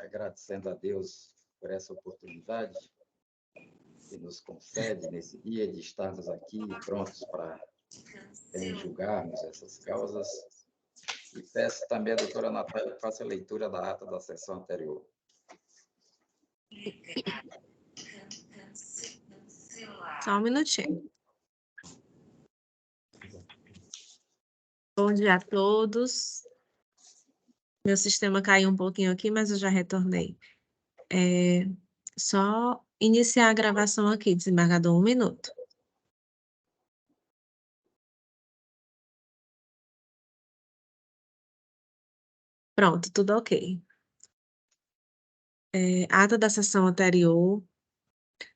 agradecendo a Deus por essa oportunidade que nos concede nesse dia de estarmos aqui prontos para julgarmos essas causas. E peço também à doutora Natália que faça a leitura da ata da sessão anterior. Só um minutinho. Bom dia a todos. Meu sistema caiu um pouquinho aqui, mas eu já retornei. Só iniciar a gravação aqui, desembargador, 1 minuto. Pronto, tudo ok. Ata da sessão anterior.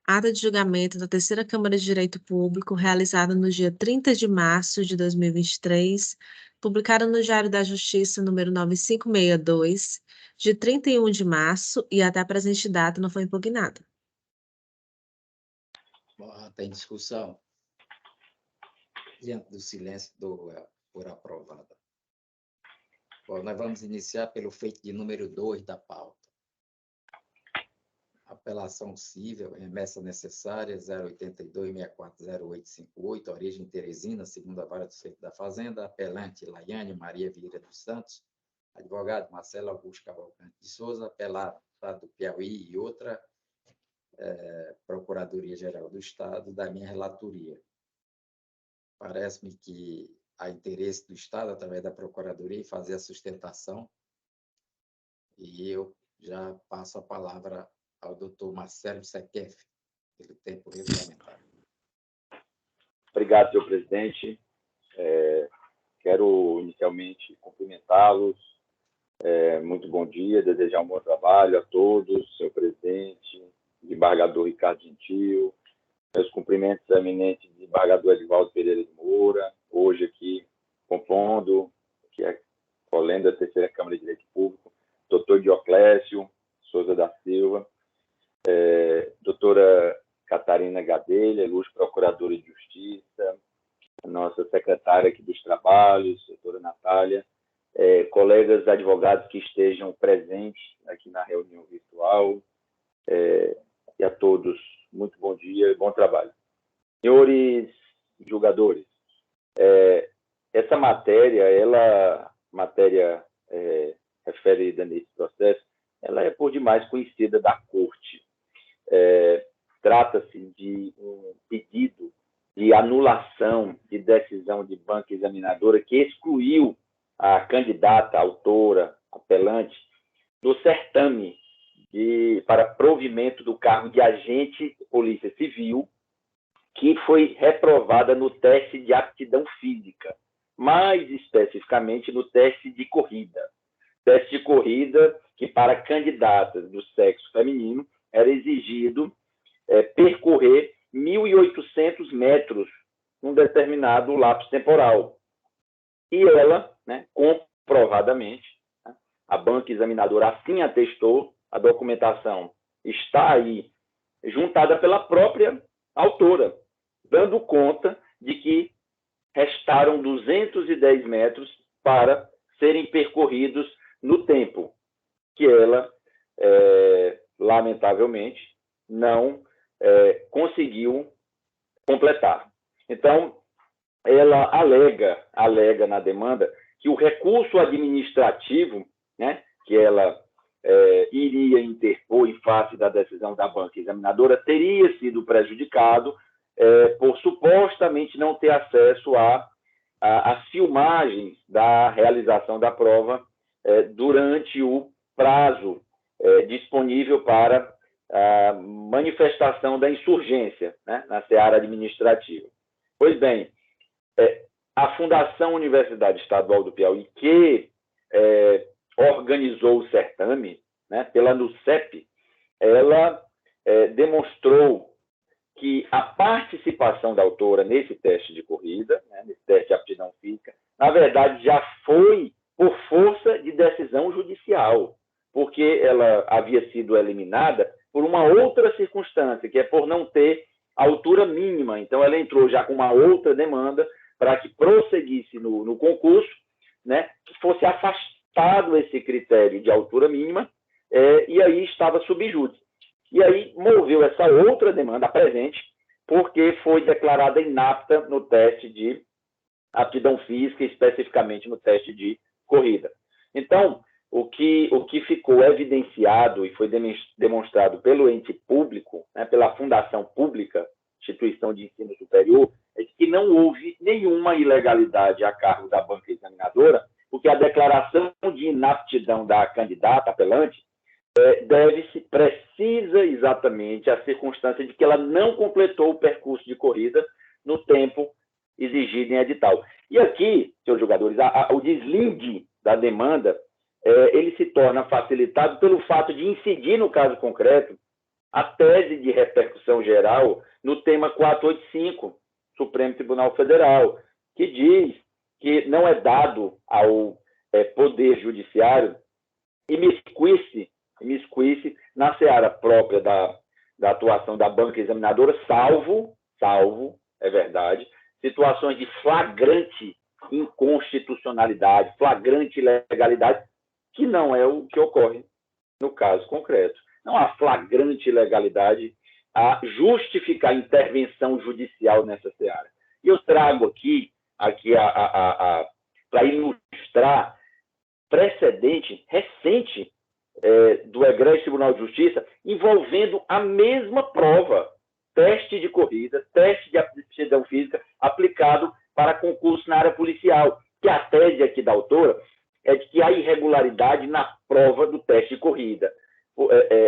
Ata de julgamento da Terceira Câmara de Direito Público, realizada no dia 30 de março de 2023, publicada no Diário da Justiça, número 9562, de 31 de março, e até a presente data não foi impugnada. Tem discussão. Diante do silêncio, dou por aprovada. Bom, nós vamos iniciar pelo feito de número 2 da pauta. Apelação civil, remessa necessária, 082-640858, origem Teresina, segunda vara do Distrito da Fazenda, apelante Laiane Maria Vieira dos Santos, advogado Marcelo Augusto Cavalcante de Souza, apelado Estado do Piauí e outra, Procuradoria-Geral do Estado, da minha relatoria. Parece-me que há interesse do Estado, através da Procuradoria, em fazer a sustentação, e eu já passo a palavra ao doutor Marcelo Sequef, pelo tempo regulamentar. Obrigado, senhor presidente. Quero inicialmente cumprimentá-los. Muito bom dia, desejar um bom trabalho a todos, senhor presidente, desembargador Ricardo Gentil, meus cumprimentos ao eminente desembargador Edivaldo Pereira de Moura, hoje aqui compondo, que é colendo da Terceira Câmara de Direito Público, doutor Dioclésio Souza da Silva, doutora Catarina Gadelha, ilustre procuradora de Justiça, a nossa secretária aqui dos Trabalhos, doutora Natália, colegas advogados que estejam presentes aqui na reunião virtual, e a todos, muito bom dia e bom trabalho. Senhores julgadores, essa matéria, referida nesse processo, ela é por demais conhecida da Corte. Trata-se de um pedido de anulação de decisão de banca examinadora que excluiu a candidata, autora, apelante, do certame para provimento do cargo de agente de polícia civil, que foi reprovada no teste de aptidão física, mais especificamente no teste de corrida. Teste de corrida que, para candidatas do sexo feminino, era exigido percorrer 1.800 metros num determinado lapso temporal. E ela, comprovadamente, a banca examinadora assim atestou, a documentação está aí, juntada pela própria autora, dando conta de que restaram 210 metros para serem percorridos no tempo, que ela, lamentavelmente, não conseguiu completar. Então, ela alega na demanda que o recurso administrativo, que ela iria interpor em face da decisão da banca examinadora, teria sido prejudicado por supostamente não ter acesso às filmagens da realização da prova durante o prazo disponível para a manifestação da insurgência, na seara administrativa. Pois bem, a Fundação Universidade Estadual do Piauí, que organizou o certame, pela NUCEP, ela demonstrou que a participação da autora nesse teste de corrida, nesse teste de aptidão física, na verdade já foi por força de decisão judicial, porque ela havia sido eliminada por uma outra circunstância, que é por não ter altura mínima. Então, ela entrou já com uma outra demanda para que prosseguisse no concurso, que fosse afastada descartado esse critério de altura mínima, e aí estava sub júdice. E aí moveu essa outra demanda presente, porque foi declarada inapta no teste de aptidão física, especificamente no teste de corrida. Então, o que ficou evidenciado e foi demonstrado pelo ente público, né, pela fundação pública, instituição de ensino superior, é que não houve nenhuma ilegalidade a cargo da banca examinadora, porque a declaração de inaptidão da candidata apelante precisa exatamente a circunstância de que ela não completou o percurso de corrida no tempo exigido em edital. E aqui, senhores jogadores, o deslinde da demanda, ele se torna facilitado pelo fato de incidir, no caso concreto, a tese de repercussão geral no tema 485, Supremo Tribunal Federal, que diz que não é dado ao Poder Judiciário imiscuir-se na seara própria da atuação da banca examinadora, salvo, é verdade, situações de flagrante inconstitucionalidade, flagrante ilegalidade, que não é o que ocorre no caso concreto. Não há flagrante ilegalidade a justificar intervenção judicial nessa seara. E eu trago aqui para ilustrar precedente recente do Egresso Tribunal de Justiça envolvendo a mesma prova, teste de corrida, teste de aptidão física aplicado para concurso na área policial, que a tese aqui da autora é de que há irregularidade na prova do teste de corrida,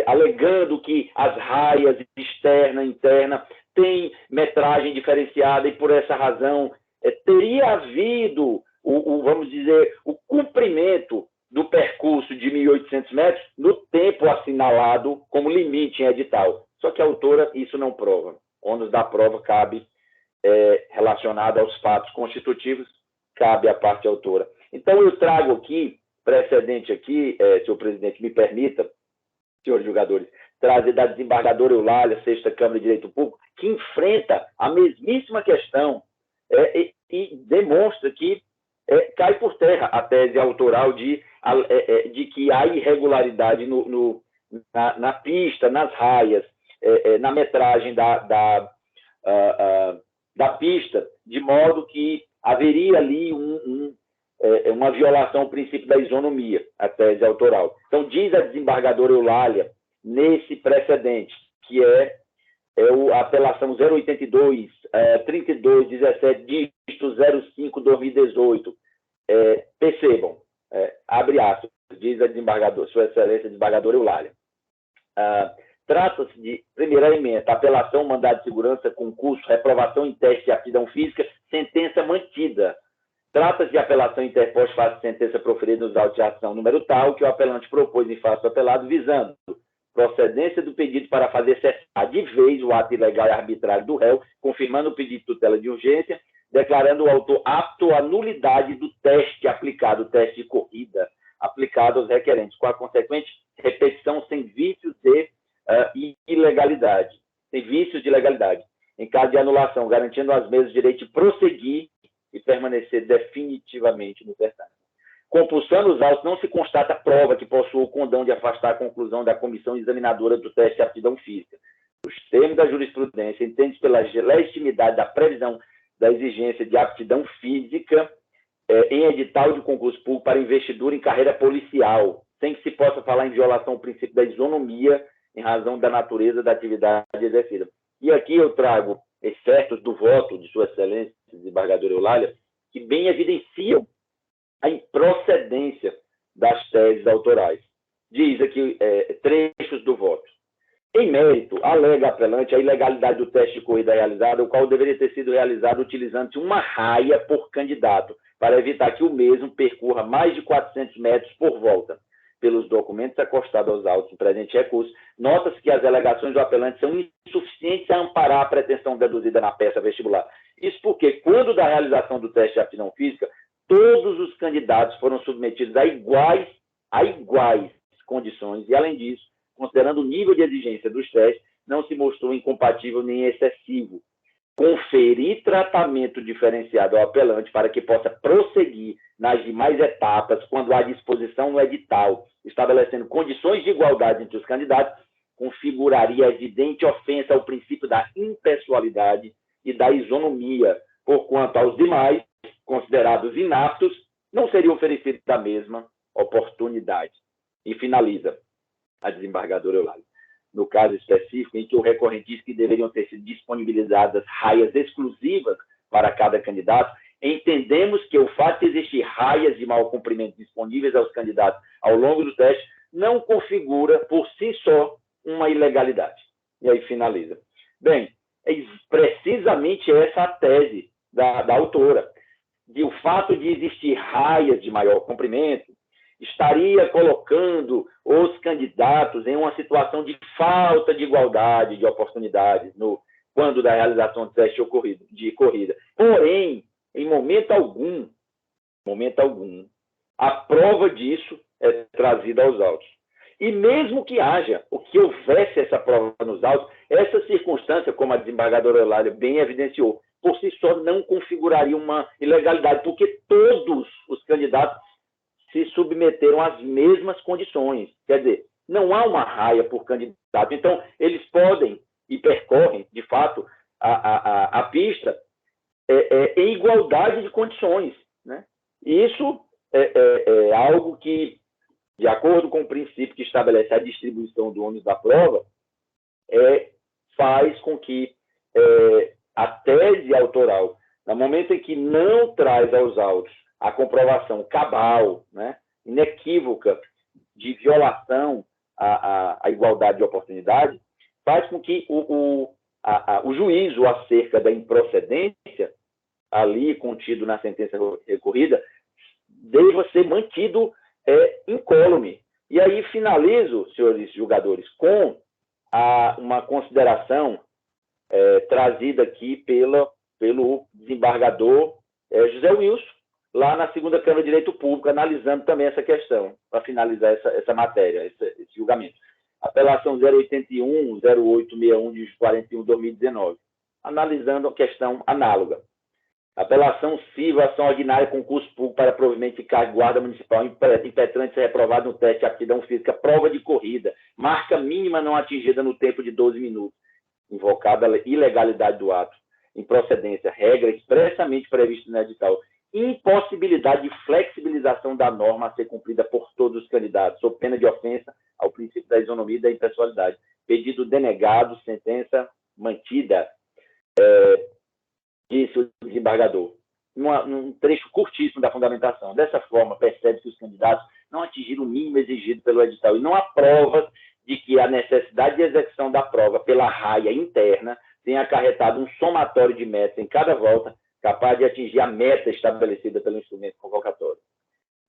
alegando que as raias externa e interna têm metragem diferenciada e, por essa razão, teria havido, vamos dizer, o cumprimento do percurso de 1.800 metros no tempo assinalado como limite em edital. Só que a autora isso não prova. O ônus da prova cabe relacionado aos fatos constitutivos, cabe à parte autora. Então, eu trago aqui, precedente aqui, senhor presidente, me permita, senhores julgadores, trazer da desembargadora Eulália, 6ª Câmara de Direito Público, que enfrenta a mesmíssima questão e demonstra que cai por terra a tese autoral de que há irregularidade na pista, nas raias, na metragem da pista, de modo que haveria ali uma violação ao princípio da isonomia, a tese autoral. Então, diz a desembargadora Eulália, nesse precedente, que a apelação 082, 3217, dígito 05-2018, percebam, abre aspas, diz a desembargadora, Sua Excelência desembargadora Eulália. Trata-se de primeira emenda, apelação, mandado de segurança, concurso, reprovação em teste de aptidão física, sentença mantida. Trata-se de apelação interposta face de sentença proferida nos autos de ação número tal, que o apelante propôs em face do apelado, visando procedência do pedido para fazer cessar de vez o ato ilegal e arbitrário do réu, confirmando o pedido de tutela de urgência, declarando o autor apto à nulidade do teste aplicado, o teste de corrida, aplicado aos requerentes, com a consequente repetição sem vícios de ilegalidade, sem vícios de ilegalidade. Em caso de anulação, garantindo às mesmas o direito de prosseguir e permanecer definitivamente no certame. Compulsando os autos, não se constata prova que possua o condão de afastar a conclusão da comissão examinadora do teste de aptidão física. Os termos da jurisprudência entendem pela legitimidade da previsão da exigência de aptidão física em edital de concurso público para investidura em carreira policial, sem que se possa falar em violação ao princípio da isonomia em razão da natureza da atividade exercida. E aqui eu trago excertos do voto de Sua Excelência, desembargadora Eulália, que bem evidenciam a improcedência das teses autorais. Diz aqui trechos do voto. Em mérito, alega apelante a ilegalidade do teste de corrida realizado, o qual deveria ter sido realizado utilizando uma raia por candidato, para evitar que o mesmo percorra mais de 400 metros por volta. Pelos documentos acostados aos autos do presente recurso, nota-se que as alegações do apelante são insuficientes a amparar a pretensão deduzida na peça vestibular. Isso porque, quando da realização do teste de aptidão física, todos os candidatos foram submetidos a iguais condições e, além disso, considerando o nível de exigência dos testes, não se mostrou incompatível nem excessivo. conferir tratamento diferenciado ao apelante para que possa prosseguir nas demais etapas, quando há disposição no edital, estabelecendo condições de igualdade entre os candidatos, configuraria evidente ofensa ao princípio da impessoalidade e da isonomia, porquanto aos demais, considerados inaptos, não seria oferecida a mesma oportunidade. E finaliza a desembargadora Eulália. No caso específico, em que o recorrente diz que deveriam ter sido disponibilizadas raias exclusivas para cada candidato, entendemos que o fato de existir raias de mau cumprimento disponíveis aos candidatos ao longo do teste não configura, por si só, uma ilegalidade. E aí finaliza. Bem, é precisamente essa a tese da autora, de o fato de existir raias de maior comprimento estaria colocando os candidatos em uma situação de falta de igualdade de oportunidades quando da realização do teste de corrida. Porém, em momento algum, a prova disso é trazida aos autos. E mesmo que houvesse essa prova nos autos, essa circunstância, como a desembargadora Eulália bem evidenciou, por si só não configuraria uma ilegalidade, porque todos os candidatos se submeteram às mesmas condições. Quer dizer, não há uma raia por candidato. Então, eles podem e percorrem, de fato, a pista em igualdade de condições. Né? E isso é algo que, de acordo com o princípio que estabelece a distribuição do ônus da prova, faz com que a tese autoral, no momento em que não traz aos autos a comprovação cabal, né, inequívoca, de violação à igualdade de oportunidade, faz com que o juízo acerca da improcedência, ali contido na sentença recorrida, deva ser mantido incólume. E aí finalizo, senhores julgadores, com uma consideração trazida aqui pelo desembargador José Wilson, lá na segunda Câmara de Direito Público, analisando também essa questão, para finalizar essa matéria, esse julgamento. Apelação 081-0861 de 41/2019, analisando a questão análoga. Apelação civil, ação ordinária, concurso público para provimento de cargo de guarda municipal, impetrante ser reprovado no teste de aptidão física, prova de corrida, marca mínima não atingida no tempo de 12 minutos, invocada a ilegalidade do ato, improcedência, regra expressamente prevista no edital, impossibilidade de flexibilização da norma a ser cumprida por todos os candidatos, sob pena de ofensa ao princípio da isonomia e da impessoalidade. Pedido denegado, sentença mantida, disse o desembargador, num trecho curtíssimo da fundamentação. Dessa forma, percebe que os candidatos não atingiram o mínimo exigido pelo edital e não há provas de que a necessidade de execução da prova pela raia interna tenha acarretado um somatório de metas em cada volta capaz de atingir a meta estabelecida pelo instrumento convocatório.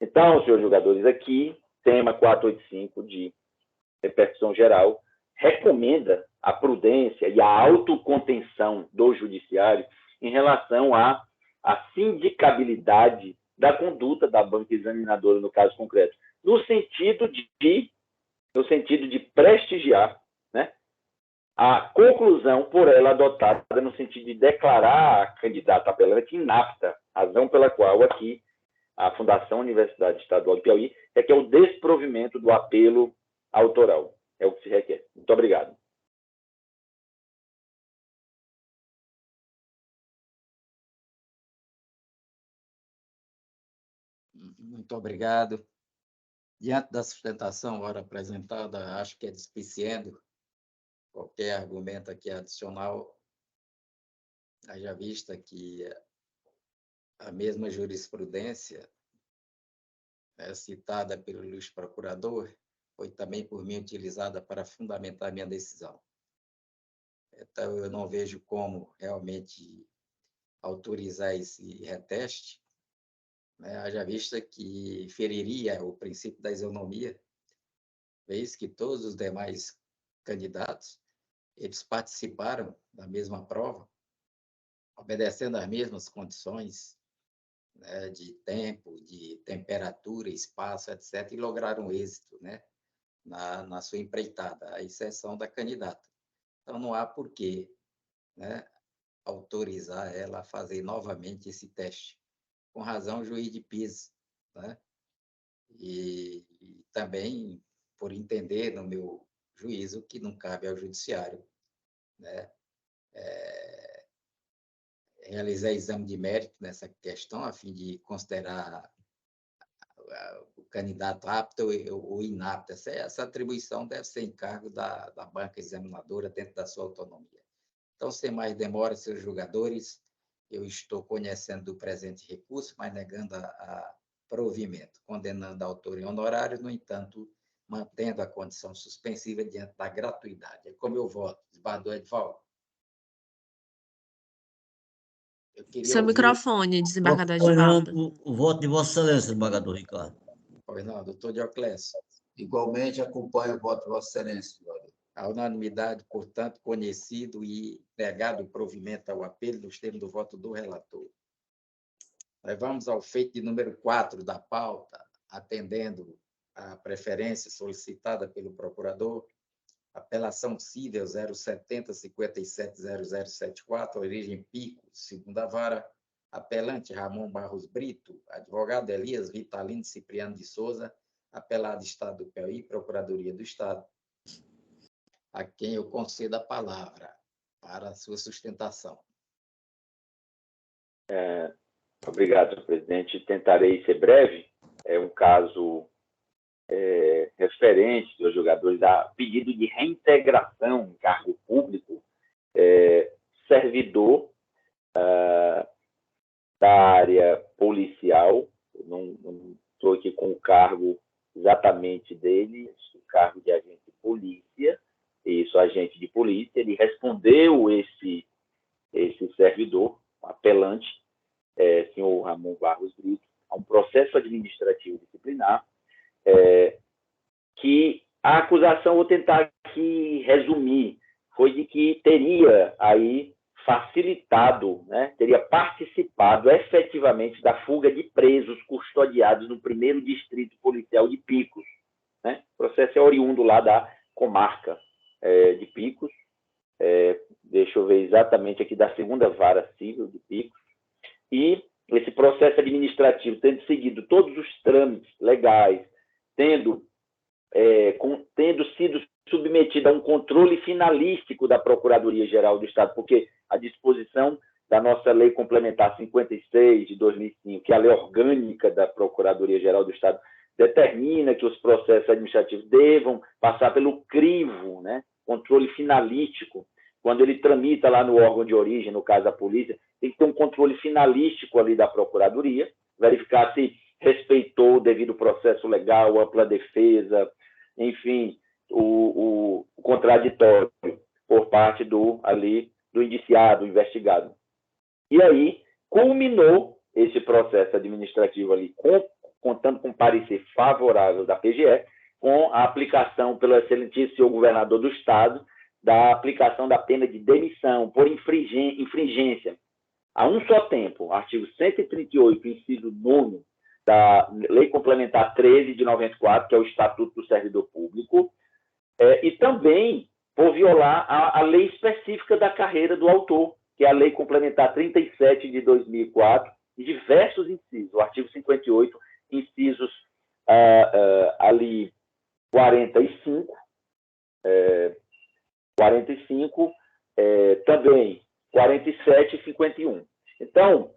Então, senhores julgadores, aqui, tema 485 de repercussão geral, recomenda a prudência e a autocontenção do judiciário em relação à sindicabilidade da conduta da banca examinadora, no caso concreto, no sentido de prestigiar, né, a conclusão por ela adotada no sentido de declarar a candidata apelante inapta, razão pela qual aqui a Fundação Universidade Estadual do Piauí requer o desprovimento do apelo autoral. É o que se requer. Muito obrigado. Muito obrigado. Diante da sustentação agora apresentada, acho que é despiciendo qualquer argumento aqui adicional, haja vista que a mesma jurisprudência citada pelo Luiz Procurador foi também por mim utilizada para fundamentar minha decisão. Então, eu não vejo como realmente autorizar esse reteste, né, haja vista que feriria o princípio da isonomia, vez que todos os demais candidatos eles participaram da mesma prova, obedecendo às mesmas condições, né, de tempo, de temperatura, espaço, etc., e lograram êxito, né, na sua empreitada, à exceção da candidata. Então, não há porquê, né, autorizar ela a fazer novamente esse teste, com razão o juiz de piso, né? E também por entender, no meu juízo, que não cabe ao judiciário, né, realizar exame de mérito nessa questão, a fim de considerar o candidato apto ou inapto. Essa atribuição deve ser encargo da banca examinadora dentro da sua autonomia. Então, sem mais demora, seus julgadores, eu estou conhecendo do presente recurso, mas negando a provimento, condenando a autor em honorário, no entanto, mantendo a condição suspensiva diante da gratuidade. É como eu voto, desembargador Edvaldo. Eu queria Seu ouvir... microfone, desembargador Pois não, Edivaldo. o voto de Vossa Excelência, desembargador Ricardo. Pois não, doutor Dioclésio. Igualmente acompanho o voto de Vossa Excelência, desembargador. A unanimidade, portanto, conhecido e negado o provimento ao apelo nos termos do voto do relator. Nós vamos ao feito de número 4 da pauta, atendendo à preferência solicitada pelo procurador, apelação cível 070-570074, origem Pico, segunda vara, apelante Ramon Barros Brito, advogado Elias Vitalino Cipriano de Souza, apelado Estado do Piauí, Procuradoria do Estado, a quem eu concedo a palavra para a sua sustentação. Obrigado, senhor presidente. Tentarei ser breve. É um caso referente dos jogadores a pedido de reintegração em cargo público, servidor da área policial. Eu não estou aqui com o cargo exatamente dele, o cargo de agente de polícia. Isso, agente de polícia. Ele respondeu esse servidor, apelante, senhor Ramon Barros Brito, a um processo administrativo disciplinar, que a acusação, vou tentar aqui resumir, foi de que teria aí facilitado, né, teria participado efetivamente da fuga de presos custodiados no 1º Distrito Policial de Picos. Né? O processo é oriundo lá da comarca de Picos, deixa eu ver exatamente aqui, da 2ª Vara Civil de Picos, e esse processo administrativo, tendo seguido todos os trâmites legais, tendo sido submetido a um controle finalístico da Procuradoria-Geral do Estado, porque a disposição da nossa Lei Complementar 56 de 2005, que é a lei orgânica da Procuradoria-Geral do Estado, determina que os processos administrativos devam passar pelo crivo, né, controle finalístico. Quando ele tramita lá no órgão de origem, no caso da polícia, tem que ter um controle finalístico ali da Procuradoria, verificar se respeitou o devido processo legal, ampla defesa, enfim, o contraditório por parte do indiciado, investigado. E aí, culminou esse processo administrativo ali, contando com parecer favorável da PGE, com a aplicação pelo excelentíssimo senhor governador do Estado, da aplicação da pena de demissão por infringência a um só tempo, artigo 138, inciso 9 da Lei Complementar 13 de 94, que é o Estatuto do Servidor Público, e também por violar a lei específica da carreira do autor, que é a Lei Complementar 37 de 2004, e diversos incisos, o artigo 58, incisos ali 45, também 47 e 51. Então,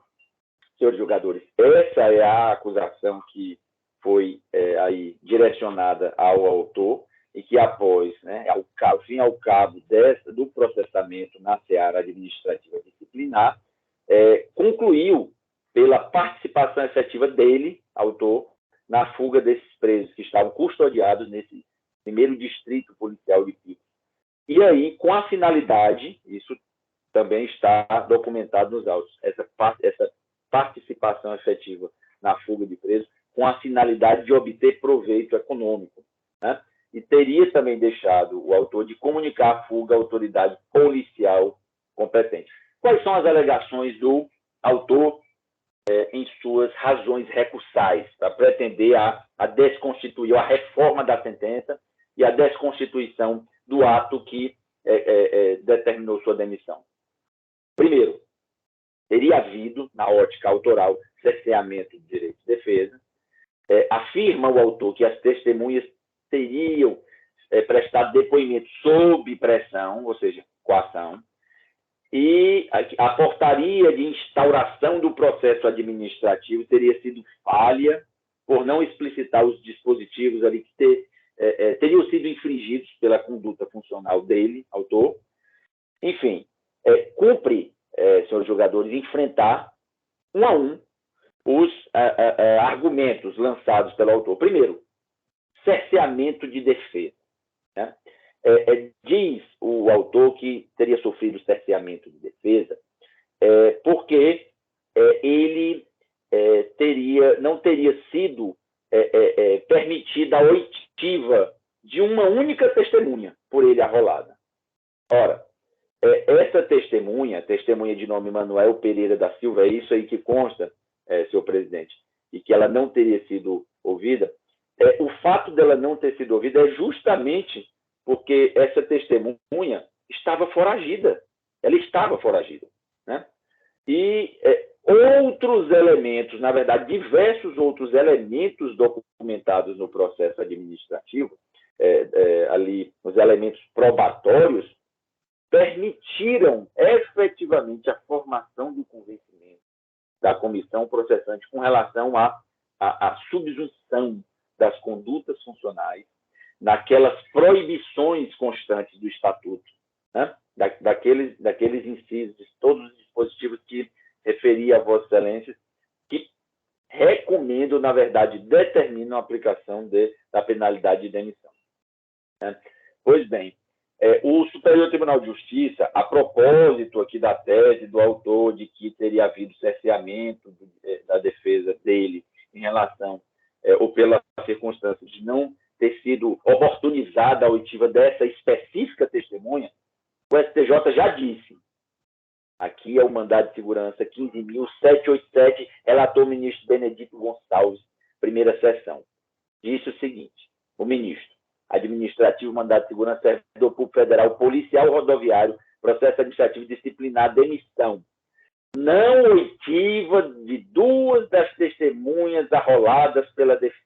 senhores jogadores, essa é a acusação que foi aí direcionada ao autor e que após, né, ao fim e ao cabo do processamento na seara administrativa disciplinar, concluiu pela participação efetiva dele, autor, na fuga desses presos que estavam custodiados nesse 1º Distrito Policial de Picos. E aí, com a finalidade, isso também está documentado nos autos, essa participação efetiva na fuga de presos, com a finalidade de obter proveito econômico, né? E teria também deixado o autor de comunicar a fuga à autoridade policial competente. Quais são as alegações do autor em suas razões recursais para pretender a desconstituir, a reforma da sentença e a desconstituição do ato que determinou sua demissão? Primeiro, teria havido, na ótica autoral, cerceamento de direito de defesa. Afirma o autor que as testemunhas teriam prestado depoimento sob pressão, ou seja, coação, e a portaria de instauração do processo administrativo teria sido falha por não explicitar os dispositivos ali que teriam sido infringidos pela conduta funcional dele, autor. Enfim, cumpre, senhores jogadores, enfrentar um a um os argumentos lançados pelo autor. Primeiro, cerceamento de defesa. Né? Diz o autor que teria sofrido cerceamento de defesa porque ele não teria sido permitida a oitiva de uma única testemunha por ele arrolada. Ora, essa testemunha de nome Manuel Pereira da Silva, é isso aí que consta, senhor presidente, e que ela não teria sido ouvida. O fato dela não ter sido ouvida é justamente porque essa testemunha estava foragida. Ela estava foragida. Né? E outros elementos, na verdade, diversos outros elementos documentados no processo administrativo, ali, os elementos probatórios, permitiram efetivamente a formação do convencimento da comissão processante com relação à subjunção das condutas funcionais naquelas proibições constantes do Estatuto, né? daqueles incisos, todos os dispositivos que referia a Vossa Excelência, que recomendam, na verdade, determinam a aplicação da penalidade de demissão. Né? Pois bem, o Superior Tribunal de Justiça, a propósito aqui da tese do autor de que teria havido cerceamento da defesa dele em relação, ou pela circunstância de não ter sido oportunizada a oitiva dessa específica testemunha, o STJ já disse, aqui é o mandado de segurança 15.787, relator o ministro Benedito Gonçalves, primeira sessão, disse o seguinte, o ministro, administrativo, mandado de segurança, servidor público federal, policial rodoviário, processo administrativo disciplinar, demissão. Não oitiva de duas das testemunhas arroladas pela defesa.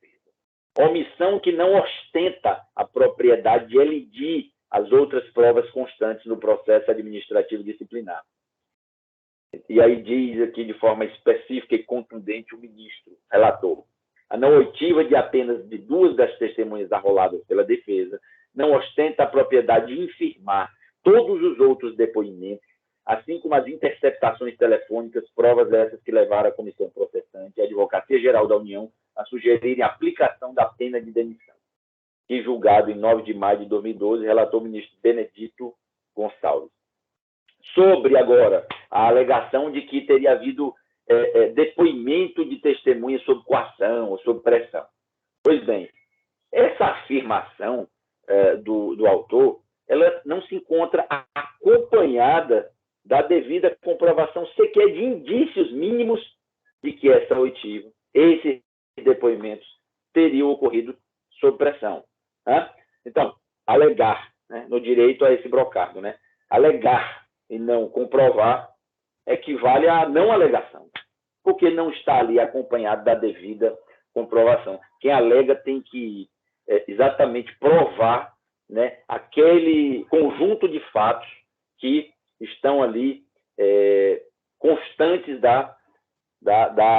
Omissão que não ostenta a propriedade de elidir as outras provas constantes no processo administrativo disciplinar. E aí diz aqui de forma específica e contundente o ministro, relator. A não oitiva de apenas de duas das testemunhas arroladas pela defesa não ostenta a propriedade de infirmar todos os outros depoimentos, assim como as interceptações telefônicas, provas essas que levaram a Comissão Processante e a Advocacia Geral da União a sugerirem a aplicação da pena de demissão, que, julgado em 9 de maio de 2012, relatou o ministro Benedito Gonçalves. Sobre, agora, a alegação de que teria havido depoimento de testemunha sob coação ou sob pressão. Pois bem, essa afirmação do autor, ela não se encontra acompanhada da devida comprovação sequer de indícios mínimos de que essa oitiva, esses depoimentos, teriam ocorrido sob pressão. Né? Então, alegar, né, no direito a esse brocado, né? Alegar e não comprovar equivale à não alegação, porque não está ali acompanhado da devida comprovação. Quem alega tem que exatamente provar, né, aquele conjunto de fatos que estão ali constantes da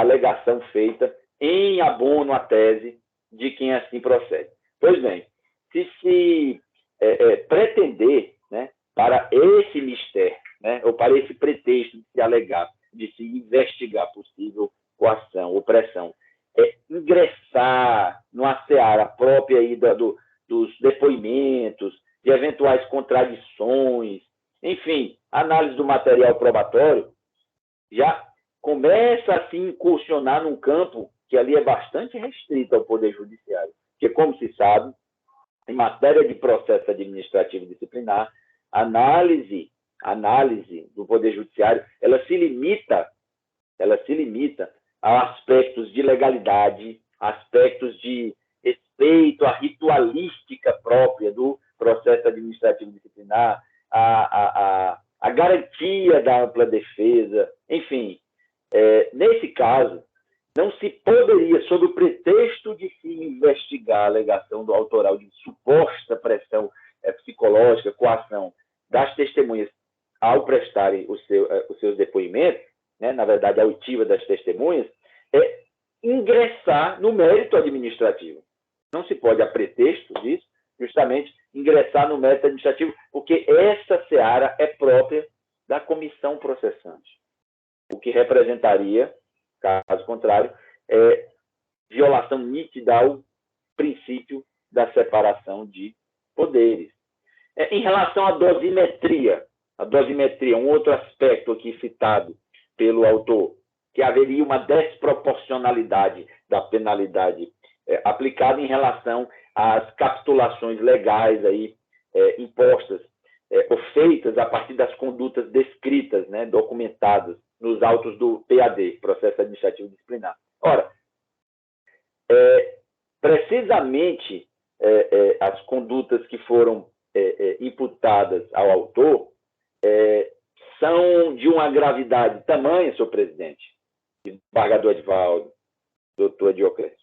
alegação feita em abono à tese de quem assim procede. Pois bem, se pretender, né, para esse mistério, né, ou para esse pretexto de se alegar, de se investigar possível coação, opressão, ingressar numa seara própria aí dos depoimentos, de eventuais contradições, enfim, análise do material probatório, já começa a se incursionar num campo que ali é bastante restrito ao Poder Judiciário, porque, como se sabe, em matéria de processo administrativo disciplinar, análise do Poder Judiciário, ela se limita a aspectos de legalidade, aspectos de respeito à ritualística própria do processo administrativo disciplinar, a a garantia da ampla defesa, enfim. Nesse caso, não se poderia, sob o pretexto de se investigar a alegação do autoral de suposta pressão psicológica, coação das testemunhas ao prestarem os seus depoimentos, né, na verdade, a oitiva das testemunhas, ingressar no mérito administrativo. Não se pode, a pretexto disso, justamente ingressar no mérito administrativo, porque essa seara é própria da comissão processante, o que representaria, caso contrário, violação nítida ao princípio da separação de poderes. Em relação à dosimetria, um outro aspecto aqui citado pelo autor, que haveria uma desproporcionalidade da penalidade aplicada em relação às capitulações legais aí, impostas ou feitas a partir das condutas descritas, né, documentadas nos autos do PAD, Processo Administrativo Disciplinar. Ora, precisamente as condutas que foram imputadas ao autor são de uma gravidade tamanha, senhor presidente, desembargador Edvaldo, doutor Dioclésio,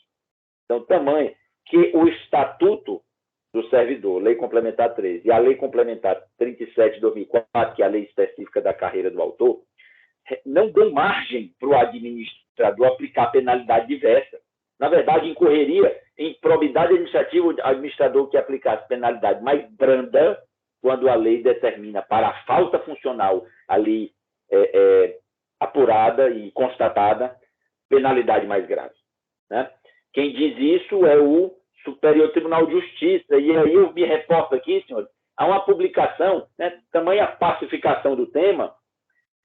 são tamanha que o Estatuto do Servidor, Lei Complementar 13, e a Lei Complementar 37 de 2004, que é a lei específica da carreira do autor, não dão margem para o administrador aplicar penalidade diversa. Na verdade, incorreria em improbidade administrativa o administrador que aplicasse penalidade mais branda quando a lei determina para a falta funcional ali apurada e constatada penalidade mais grave, né? Quem diz isso é o Superior Tribunal de Justiça. E aí eu me reporto aqui, senhores, há uma publicação, né, tamanha pacificação do tema,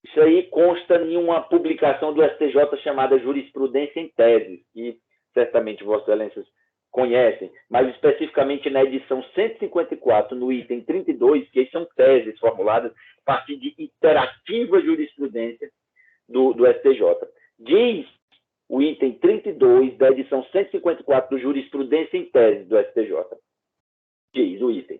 isso aí consta em uma publicação do STJ chamada Jurisprudência em Tese, que certamente Vossas Excelências conhecem, mas especificamente na edição 154, no item 32, que são teses formuladas a partir de interativa jurisprudência do STJ. Diz o item 32 da edição 154 do Jurisprudência em Tese do STJ. Diz o item,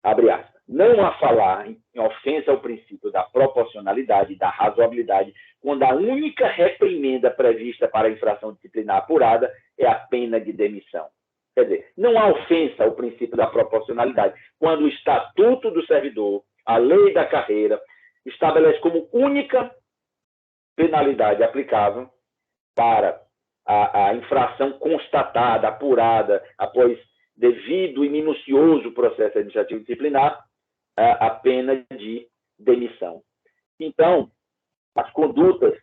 abre aspas, não a falar em ofensa ao princípio da proporcionalidade e da razoabilidade, quando a única reprimenda prevista para a infração disciplinar apurada é a pena de demissão. Quer dizer, não há ofensa ao princípio da proporcionalidade, quando o Estatuto do Servidor, a lei da carreira, estabelece como única penalidade aplicável para a infração constatada, apurada, após devido e minucioso processo administrativo disciplinar, a pena de demissão. Então, as condutas,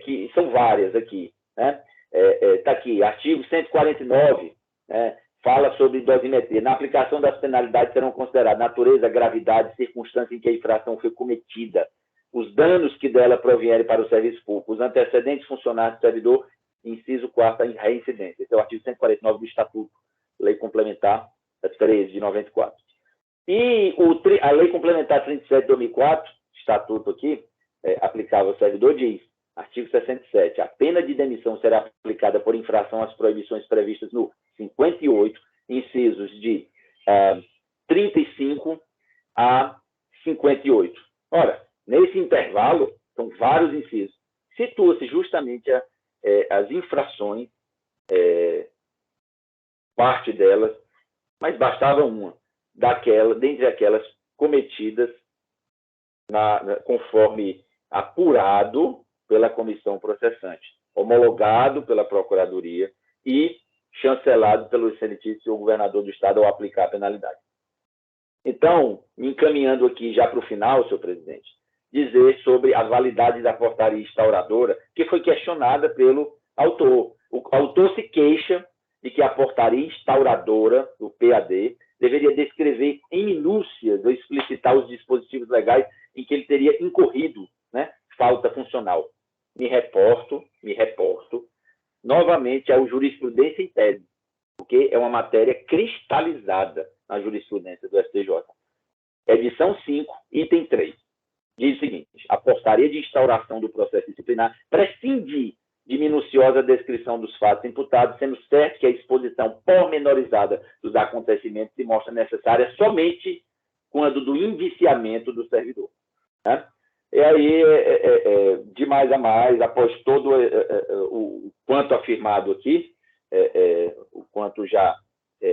que são várias aqui, né? Está aqui, artigo 149, né? Fala sobre dosimetria. Na aplicação das penalidades serão consideradas natureza, gravidade, circunstância em que a infração foi cometida, os danos que dela provierem para o serviço público, os antecedentes funcionários do servidor, inciso 4º, a reincidência. Esse é o artigo 149 do Estatuto, Lei Complementar 13 de 94. E a Lei Complementar 37 de 2004, Estatuto aqui, aplicável ao servidor, diz, artigo 67, a pena de demissão será aplicada por infração às proibições previstas no 58, incisos de 35 a 58. Ora, nesse intervalo, são vários incisos. Situa-se justamente as infrações, parte delas, mas bastava uma, dentre aquelas cometidas conforme apurado pela comissão processante, homologado pela Procuradoria e chancelado pelo excelentíssimo governador do Estado ao aplicar a penalidade. Então, me encaminhando aqui já para o final, senhor presidente, dizer sobre a validade da portaria instauradora, que foi questionada pelo autor. O autor se queixa de que a portaria instauradora do PAD deveria descrever em minúcias ou explicitar os dispositivos legais em que ele teria incorrido, né, falta funcional. Me reporto novamente ao jurisprudência em tese, porque é uma matéria cristalizada na jurisprudência do STJ. Edição 5, item 3. Diz o seguinte, a portaria de instauração do processo disciplinar prescinde de minuciosa descrição dos fatos imputados, sendo certo que a exposição pormenorizada dos acontecimentos se mostra necessária somente quando do indiciamento do servidor. né? E aí, de mais a mais, após todo o quanto afirmado aqui, o quanto já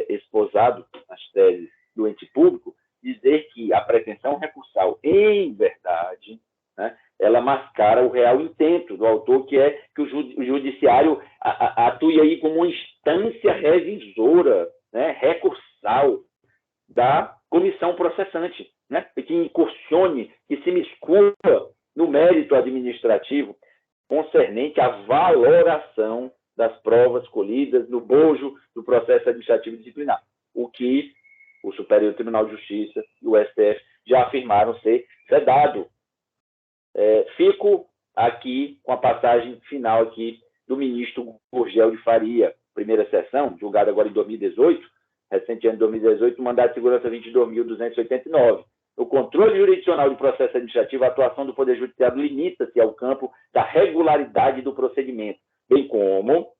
esposado nas teses do ente público, dizer que a pretensão recursal, em verdade, né, ela mascara o real intento do autor, que é que o judiciário atue aí como uma instância revisora, né, recursal da comissão processante, né, que incursione, que se miscua no mérito administrativo concernente à valoração das provas colhidas no bojo do processo administrativo disciplinar, o que o Superior Tribunal de Justiça e o STF já afirmaram ser vedado. Fico aqui com a passagem final aqui do ministro Gurgel de Faria, primeira sessão, julgada agora em 2018, recente ano de 2018, mandato de segurança 22.289. No controle jurisdicional de processo administrativo, a atuação do Poder Judiciário limita-se ao campo da regularidade do procedimento, bem como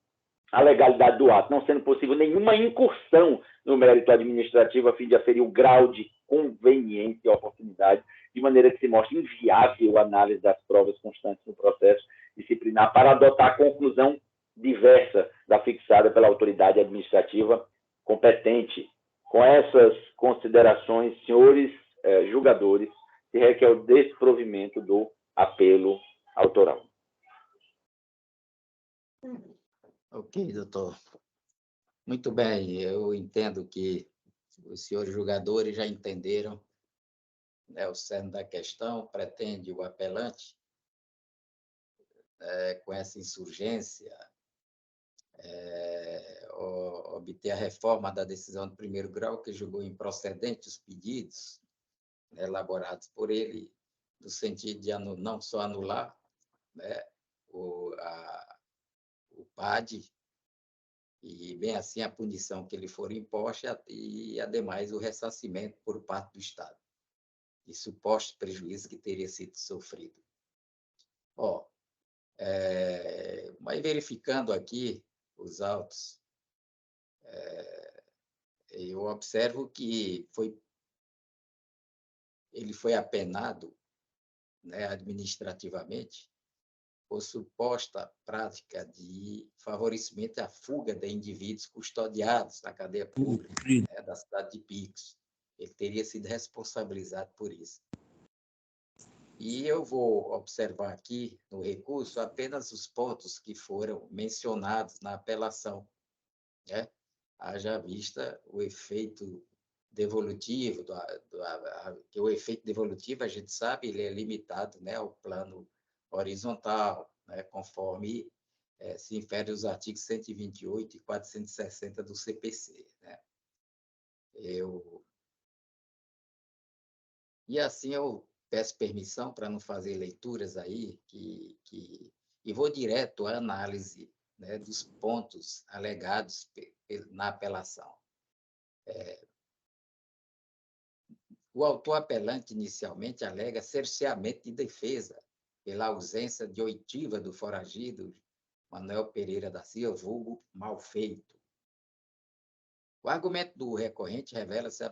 a legalidade do ato, não sendo possível nenhuma incursão no mérito administrativo a fim de aferir o grau de conveniência e oportunidade, de maneira que se mostre inviável a análise das provas constantes no processo disciplinar para adotar a conclusão diversa da fixada pela autoridade administrativa competente. Com essas considerações, senhores julgadores, se requer o desprovimento do apelo autoral. Ok, doutor. Muito bem, eu entendo que os senhores julgadores já entenderam, né, o cerne da questão. Pretende o apelante, com essa insurgência, obter a reforma da decisão do primeiro grau, que julgou improcedente os pedidos, né, elaborados por ele, no sentido de não só anular, né, o PAD, e, bem assim, a punição que lhe for imposta e, ademais, o ressarcimento por parte do Estado de suposto prejuízo que teria sido sofrido. Mas verificando aqui os autos, eu observo que ele foi apenado, né, administrativamente por suposta prática de favorecimento à fuga de indivíduos custodiados na cadeia pública, né, da cidade de Picos. Ele teria sido responsabilizado por isso. E eu vou observar aqui no recurso apenas os pontos que foram mencionados na apelação, né? Haja vista o efeito devolutivo, que o efeito devolutivo, a gente sabe, ele é limitado, né, ao plano horizontal, né, conforme se infere os artigos 128 e 460 do CPC. Né? E assim eu peço permissão para não fazer leituras aí, e vou direto à análise, né, dos pontos alegados na apelação. O autor apelante inicialmente alega cerceamento de defesa pela ausência de oitiva do foragido Manuel Pereira da Silva, vulgo mal feito. O argumento do recorrente revela-se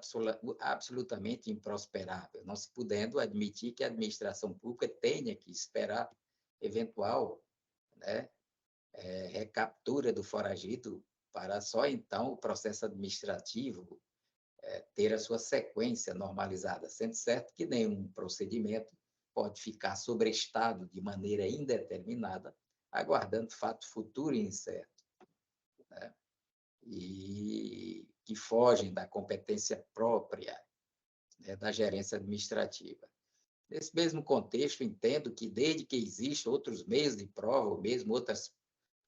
absolutamente improsperável, não se podendo admitir que a administração pública tenha que esperar eventual, né, recaptura do foragido para só então o processo administrativo ter a sua sequência normalizada, sendo certo que nenhum procedimento pode ficar sobrestado de maneira indeterminada, aguardando fato futuro e incerto, né? E que fogem da competência própria, né, da gerência administrativa. Nesse mesmo contexto, entendo que, desde que existam outros meios de prova, ou mesmo outras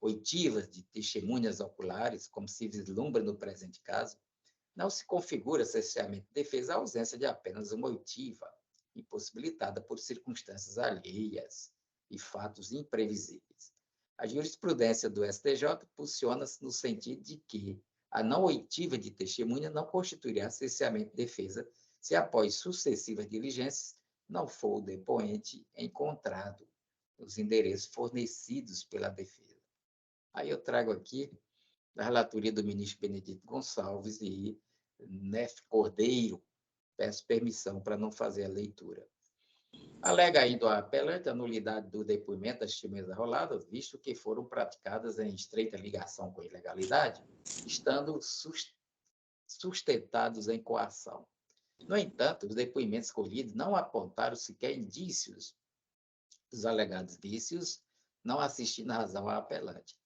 oitivas de testemunhas oculares, como se vislumbra no presente caso, não se configura cerceamento de defesa a ausência de apenas uma oitiva, impossibilitada por circunstâncias alheias e fatos imprevisíveis. A jurisprudência do STJ posiciona-se no sentido de que a não oitiva de testemunha não constituirá cerceamento de defesa se, após sucessivas diligências, não for o depoente encontrado nos endereços fornecidos pela defesa. Aí eu trago aqui da relatoria do ministro Benedito Gonçalves e Nef Cordeiro, peço permissão para não fazer a leitura. Alega ainda o apelante a nulidade do depoimento das testemunhas arroladas, visto que foram praticadas em estreita ligação com a ilegalidade, estando sustentados em coação. No entanto, os depoimentos colhidos não apontaram sequer indícios dos alegados vícios, não assistindo razão ao apelante.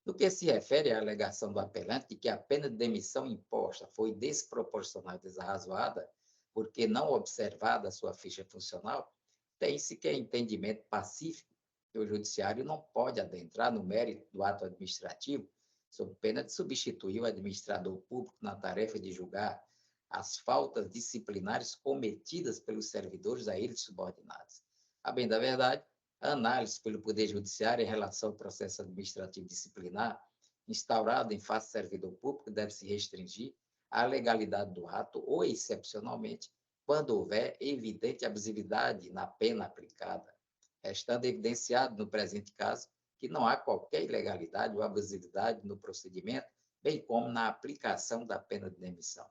No que se refere à alegação do apelante de que a pena de demissão imposta foi desproporcional e desarrazoada, porque não observada a sua ficha funcional, tem-se que entendimento pacífico que o judiciário não pode adentrar no mérito do ato administrativo, sob pena de substituir o administrador público na tarefa de julgar as faltas disciplinares cometidas pelos servidores a eles subordinados. A bem da verdade, a análise pelo Poder Judiciário em relação ao processo administrativo disciplinar instaurado em face do servidor público deve se restringir à legalidade do ato ou, excepcionalmente, quando houver evidente abusividade na pena aplicada, restando evidenciado no presente caso que não há qualquer ilegalidade ou abusividade no procedimento, bem como na aplicação da pena de demissão.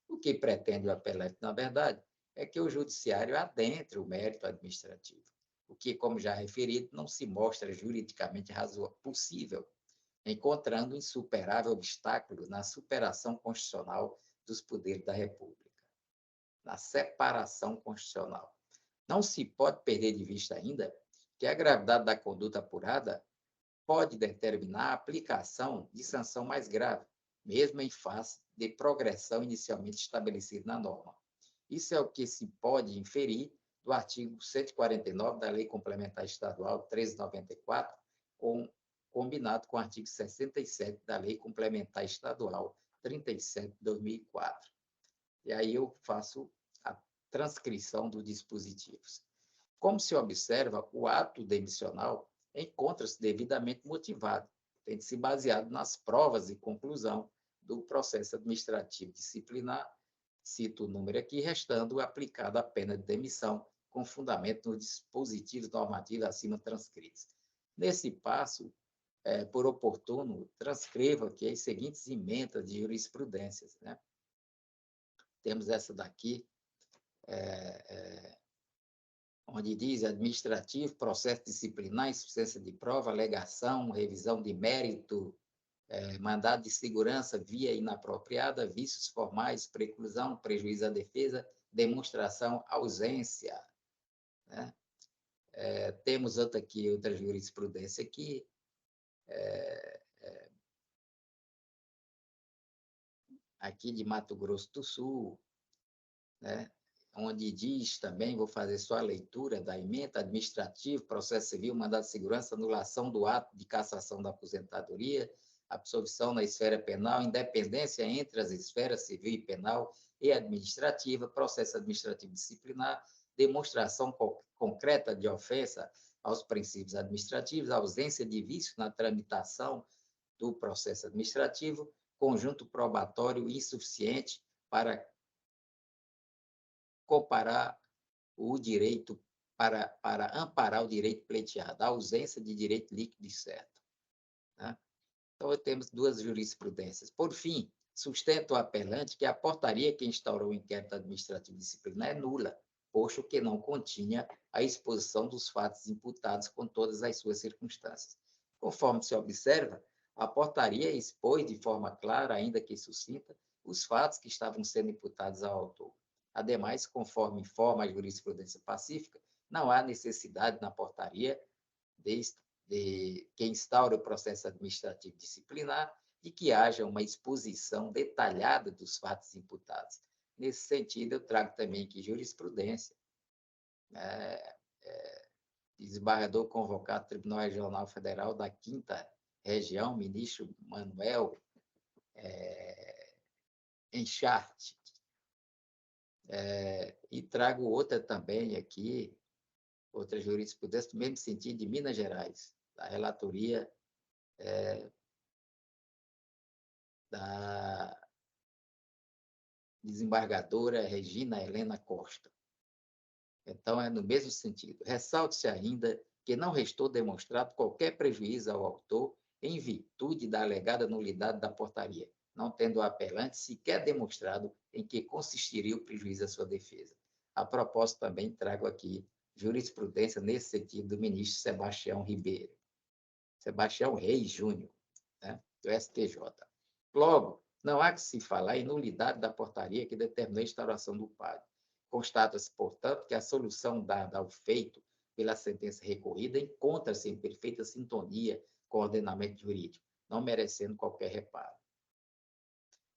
O que pretende o apelante, na verdade, é que o judiciário adentre o mérito administrativo, o que, como já referido, não se mostra juridicamente possível, encontrando insuperável obstáculo na superação constitucional dos poderes da República, na separação constitucional. Não se pode perder de vista ainda que a gravidade da conduta apurada pode determinar a aplicação de sanção mais grave, mesmo em face de progressão inicialmente estabelecida na norma. Isso é o que se pode inferir do artigo 149 da Lei Complementar Estadual 1394, combinado com o artigo 67 da Lei Complementar Estadual 37 de 2004. E aí eu faço a transcrição dos dispositivos. Como se observa, o ato demissional encontra-se devidamente motivado, tendo-se baseado nas provas e conclusão do processo administrativo disciplinar, cito o número aqui, restando aplicada a pena de demissão, com fundamento nos dispositivos normativos acima transcritos. Nesse passo, por oportuno, transcrevo aqui as seguintes emendas de jurisprudências, né? Temos essa daqui, onde diz administrativo, processo disciplinar, insuficiência de prova, alegação, revisão de mérito, mandado de segurança via inapropriada, vícios formais, preclusão, prejuízo à defesa, demonstração, ausência. Né? Temos outra jurisprudência aqui, aqui de Mato Grosso do Sul, né? Onde diz também, vou fazer só a leitura da emenda, administrativo, processo civil, mandado de segurança, anulação do ato de cassação da aposentadoria, absolvição na esfera penal, independência entre as esferas civil e penal e administrativa, processo administrativo disciplinar, demonstração concreta de ofensa aos princípios administrativos, ausência de vício na tramitação do processo administrativo, conjunto probatório insuficiente para comparar o direito, para amparar o direito pleiteado, a ausência de direito líquido e certo. Né? Então, temos duas jurisprudências. Por fim, sustenta o apelante que a portaria que instaurou o inquérito administrativo disciplinar é nula, posto que não continha a exposição dos fatos imputados com todas as suas circunstâncias. Conforme se observa, a portaria expôs de forma clara, ainda que sucinta, os fatos que estavam sendo imputados ao autor. Ademais, conforme informa a jurisprudência pacífica, não há necessidade na portaria de que instaure o processo administrativo disciplinar de que haja uma exposição detalhada dos fatos imputados. Nesse sentido, eu trago também aqui jurisprudência. Desembargador convocado do Tribunal Regional Federal da 5ª Região, ministro Manuel Encharte. E trago outra também aqui, outra jurisprudência, no mesmo sentido, de Minas Gerais, da relatoria da desembargadora Regina Helena Costa. Então, é no mesmo sentido. Ressalte-se ainda que não restou demonstrado qualquer prejuízo ao autor em virtude da alegada nulidade da portaria, não tendo o apelante sequer demonstrado em que consistiria o prejuízo à sua defesa. A propósito, também trago aqui jurisprudência nesse sentido do ministro Sebastião Ribeiro, Sebastião Reis Júnior, né, do STJ. Logo, não há que se falar em nulidade da portaria que determinou a instauração do PAD. Constata-se, portanto, que a solução dada ao feito pela sentença recorrida encontra-se em perfeita sintonia com o ordenamento jurídico, não merecendo qualquer reparo.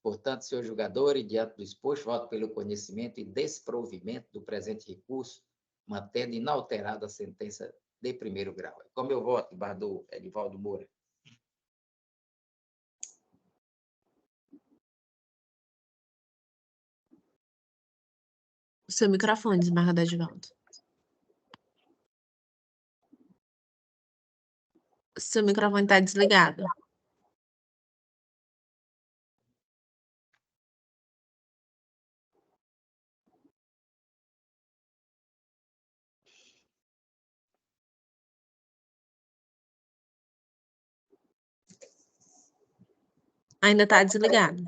Portanto, senhor julgador, e diante do exposto, voto pelo conhecimento e desprovimento do presente recurso, mantendo inalterada a sentença de primeiro grau. Como eu voto, embargador Edivaldo Moura? O seu microfone, desembargador Edivaldo. O seu microfone está desligado. Ainda está desligado.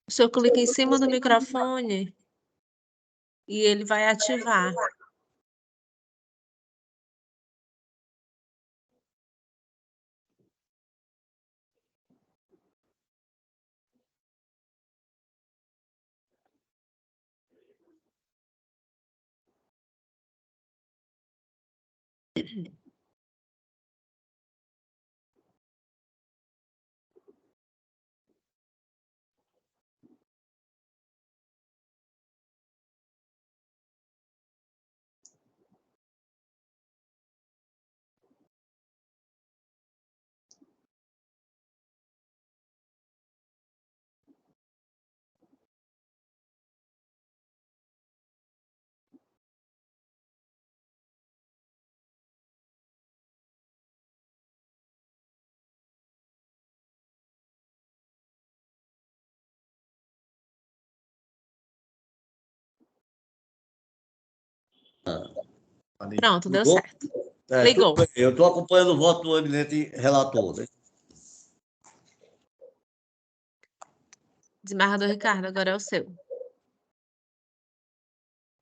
O senhor clica em cima do microfone e ele vai ativar. Pronto, deu certo. Ligou. Eu estou acompanhando o voto do eminente relator, né? Desembargador Ricardo, agora é o seu.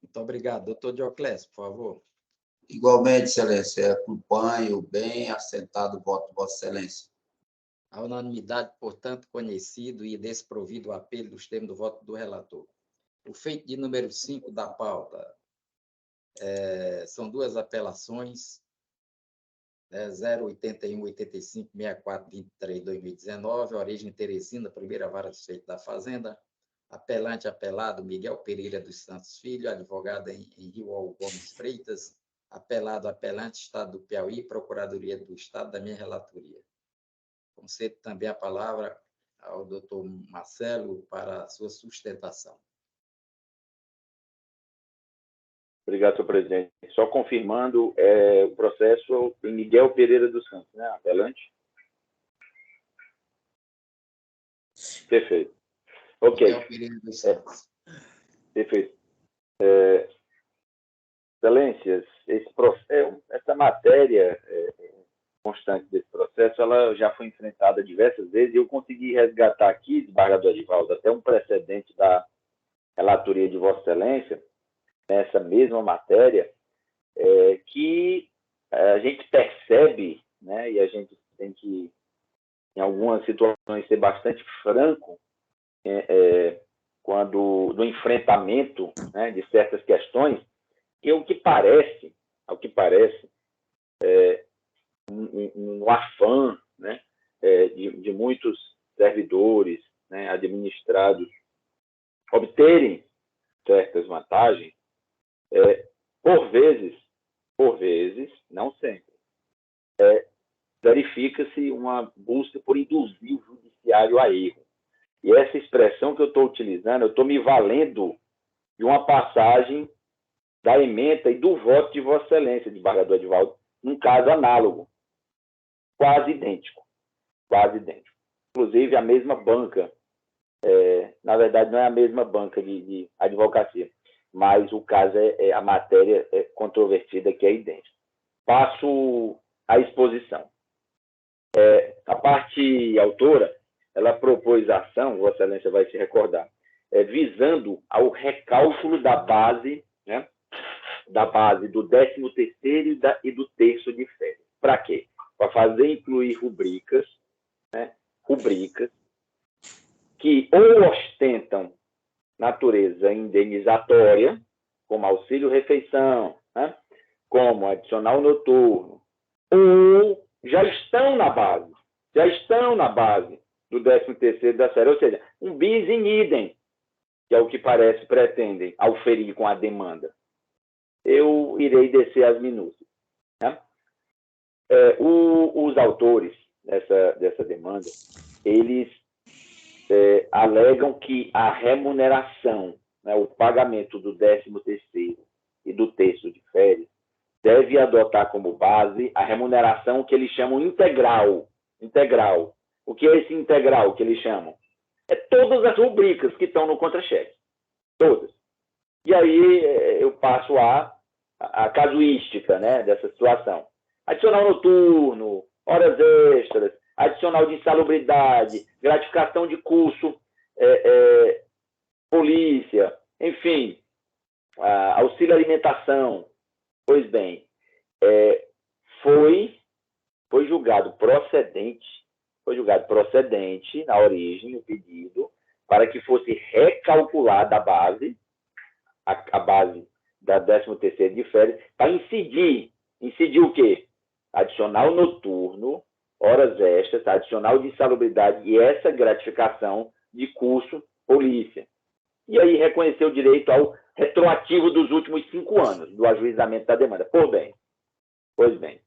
Muito obrigado. Doutor Dioclésio, por favor. Igualmente, Excelência, acompanho bem, assentado o voto de Vossa Excelência. A unanimidade, portanto, conhecido e desprovido o apelo dos termos do voto do relator. O feito de número 5 da pauta são duas apelações, 081, 85, 64, 23, 2019, origem Teresina, primeira vara do feito da Fazenda, apelante apelado Miguel Pereira dos Santos Filho, advogado em Rio Gomes Freitas, apelado apelante Estado do Piauí, Procuradoria do Estado, da minha relatoria. Concedo também a palavra ao doutor Marcelo para a sua sustentação. Obrigado, senhor presidente. Só confirmando, o processo em Miguel Pereira dos Santos, né? Apelante. Perfeito. Ok. Miguel Pereira dos Santos. Perfeito. Excelências, essa matéria constante desse processo, ela já foi enfrentada diversas vezes e eu consegui resgatar aqui, desembargador Edivaldo, até um precedente da relatoria de Vossa Excelência, nessa mesma matéria, que a gente percebe, né, e a gente tem que, em algumas situações, ser bastante franco quando no enfrentamento, né, de certas questões, que ao que parece, no afã, né, de muitos servidores, né, administrados obterem certas vantagens, por vezes, não sempre, verifica-se uma busca por induzir o judiciário a erro. E essa expressão que eu estou utilizando, eu estou me valendo de uma passagem da ementa e do voto de Vossa Excelência, desembargador Edivaldo, num caso análogo, quase idêntico. Inclusive, a mesma banca, na verdade, não é a mesma banca de advocacia, mas o caso a matéria controvertida que é idêntica. Passo à exposição. A parte autora, ela propôs a ação, Vossa Excelência vai se recordar, visando ao recálculo da base, né, da base do 13º e do terço de férias. Para quê? Para fazer incluir rubricas, né, rubricas que ou ostentam natureza indenizatória, como auxílio-refeição, né, como adicional noturno, ou já estão na base do 13º da série, ou seja, um bis in idem, que é o que parece pretendem auferir com a demanda. Eu irei descer as minúcias. Né? Os autores dessa demanda, eles alegam que a remuneração, né, o pagamento do 13º e do terço de férias, deve adotar como base a remuneração que eles chamam integral. O que é esse integral que eles chamam? É todas as rubricas que estão no contra-cheque. Todas. E aí eu passo a casuística, né, dessa situação. Adicional noturno, horas extras, adicional de insalubridade, gratificação de curso, polícia, enfim, auxílio alimentação. Pois bem, foi julgado procedente na origem, o pedido, para que fosse recalculada a base da 13º de férias, para incidir o quê? Adicional noturno, horas extras, adicional de insalubridade e essa gratificação de curso polícia. E aí reconhecer o direito ao retroativo dos últimos 5 anos do ajuizamento da demanda. Pois bem,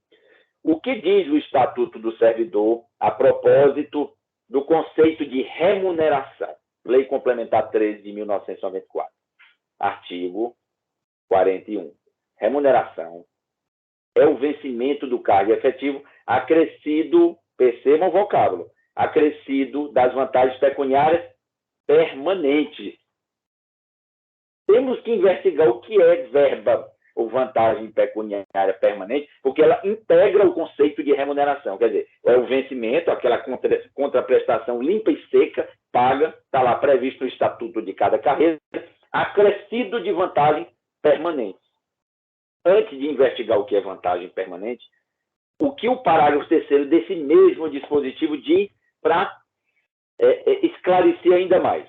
o que diz o Estatuto do Servidor a propósito do conceito de remuneração? Lei Complementar 13 de 1994, artigo 41. Remuneração é o vencimento do cargo efetivo acrescido, percebam o vocábulo, acrescido das vantagens pecuniárias permanentes. Temos que investigar o que é verba ou vantagem pecuniária permanente, porque ela integra o conceito de remuneração. Quer dizer, é o vencimento, aquela contraprestação limpa e seca, paga, está lá previsto no estatuto de cada carreira, acrescido de vantagem permanente. Antes de investigar o que é vantagem permanente, o que o parágrafo 3º desse mesmo dispositivo diz para esclarecer ainda mais,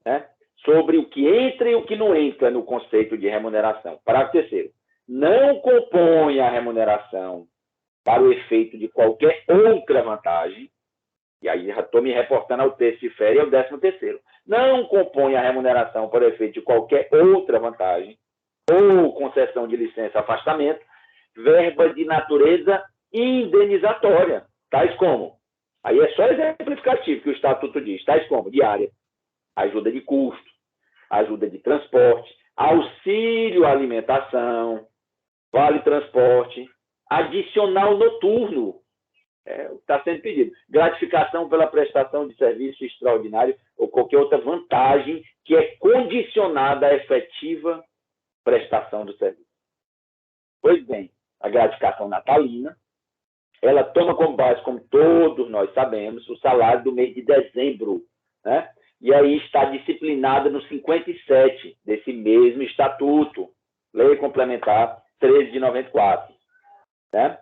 né, sobre o que entra e o que não entra no conceito de remuneração. Parágrafo 3º. Não compõe a remuneração para o efeito de qualquer outra vantagem, e aí já estou me reportando ao terço de férias e ao 13º. Não compõe a remuneração para o efeito de qualquer outra vantagem, ou concessão de licença afastamento, verba de natureza indenizatória, tais como, aí é só exemplificativo que o Estatuto diz, tais como diária, ajuda de custo, ajuda de transporte, auxílio alimentação, vale transporte, adicional noturno, está sendo pedido, gratificação pela prestação de serviço extraordinário ou qualquer outra vantagem que é condicionada à efetiva prestação do serviço. Pois bem, a gratificação natalina, ela toma como base, como todos nós sabemos, o salário do mês de dezembro, né? E aí está disciplinada no 57 desse mesmo estatuto, Lei Complementar 13 de 94. Né?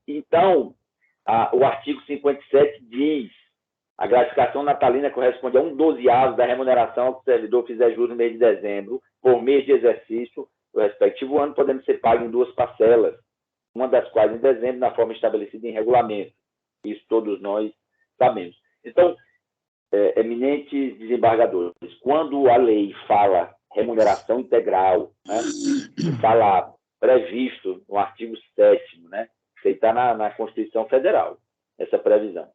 Então, o artigo 57 diz: a gratificação natalina corresponde a 1/12 da remuneração que o servidor fizer jus no mês de dezembro, por mês de exercício do respectivo ano, podendo ser pago em 2 parcelas, uma das quais em dezembro, na forma estabelecida em regulamento. Isso todos nós sabemos. Então, eminentes desembargadores, quando a lei fala remuneração integral, né, está lá previsto no artigo 7º, né, que está na Constituição Federal, essa previsão.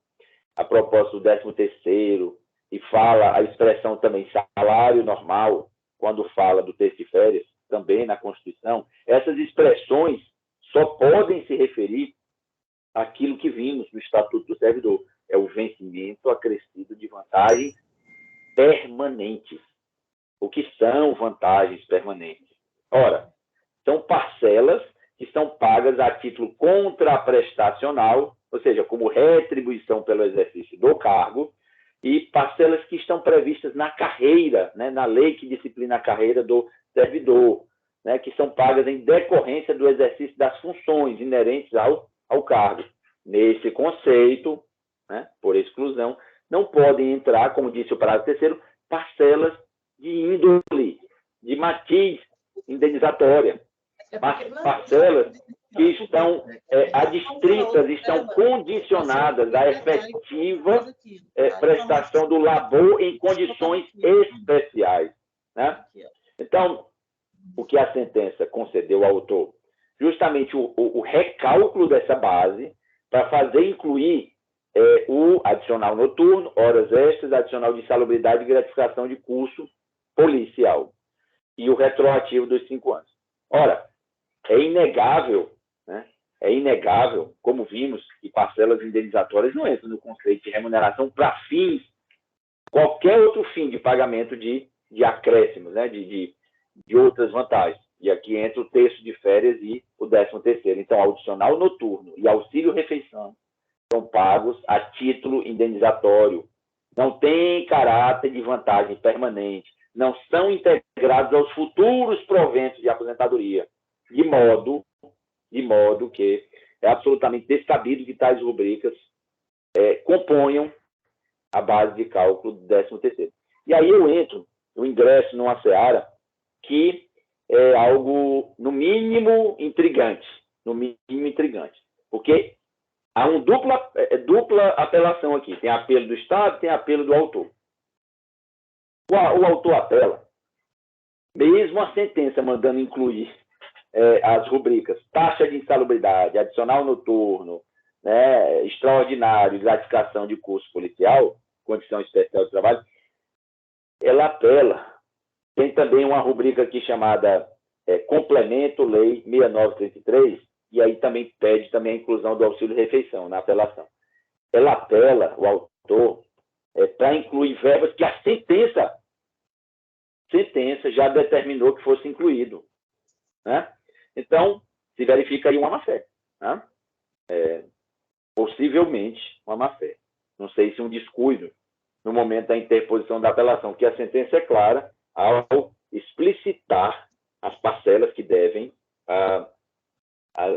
A propósito do 13º, e fala a expressão também salário normal, quando fala do terço de férias, também na Constituição, essas expressões só podem se referir àquilo que vimos no Estatuto do Servidor, é o vencimento acrescido de vantagens permanentes. O que são vantagens permanentes? Ora, são parcelas que são pagas a título contraprestacional ou seja, como retribuição pelo exercício do cargo, e parcelas que estão previstas na carreira, né, na lei que disciplina a carreira do servidor, né, que são pagas em decorrência do exercício das funções inerentes ao cargo. Nesse conceito, né, por exclusão, não podem entrar, como disse o parágrafo terceiro, parcelas de índole, de matiz indenizatória, parcelas que estão adstritas, estão condicionadas à efetiva prestação do labor em condições especiais. Né? Então, o que a sentença concedeu ao autor? Justamente o recálculo dessa base para fazer incluir o adicional noturno, horas extras, adicional de insalubridade e gratificação de curso policial e o retroativo dos 5 anos. Ora, é inegável, né? É inegável, como vimos, que parcelas indenizatórias não entram no conceito de remuneração para fins, qualquer outro fim de pagamento de acréscimos, né? de outras vantagens. E aqui entra o terço de férias e o 13º. Então, adicional noturno e auxílio-refeição são pagos a título indenizatório. Não tem caráter de vantagem permanente. Não são integrados aos futuros proventos de aposentadoria. De modo que é absolutamente descabido que tais rubricas componham a base de cálculo do 13º. E aí eu ingresso numa seara que é algo, no mínimo, intrigante. Porque há uma dupla apelação aqui. Tem apelo do Estado, tem apelo do autor. O autor apela, mesmo a sentença mandando incluir as rubricas taxa de insalubridade, adicional noturno, né, extraordinário, gratificação de curso policial, condição especial de trabalho, ela apela. Tem também uma rubrica aqui chamada Complemento Lei 6933, e aí também pede também a inclusão do auxílio-refeição na apelação. Ela apela, o autor, para incluir verbas que a sentença já determinou que fosse incluído. Né? Então, se verifica aí uma má-fé. Né? Possivelmente uma má-fé. Não sei se um descuido no momento da interposição da apelação, que a sentença é clara ao explicitar as parcelas que devem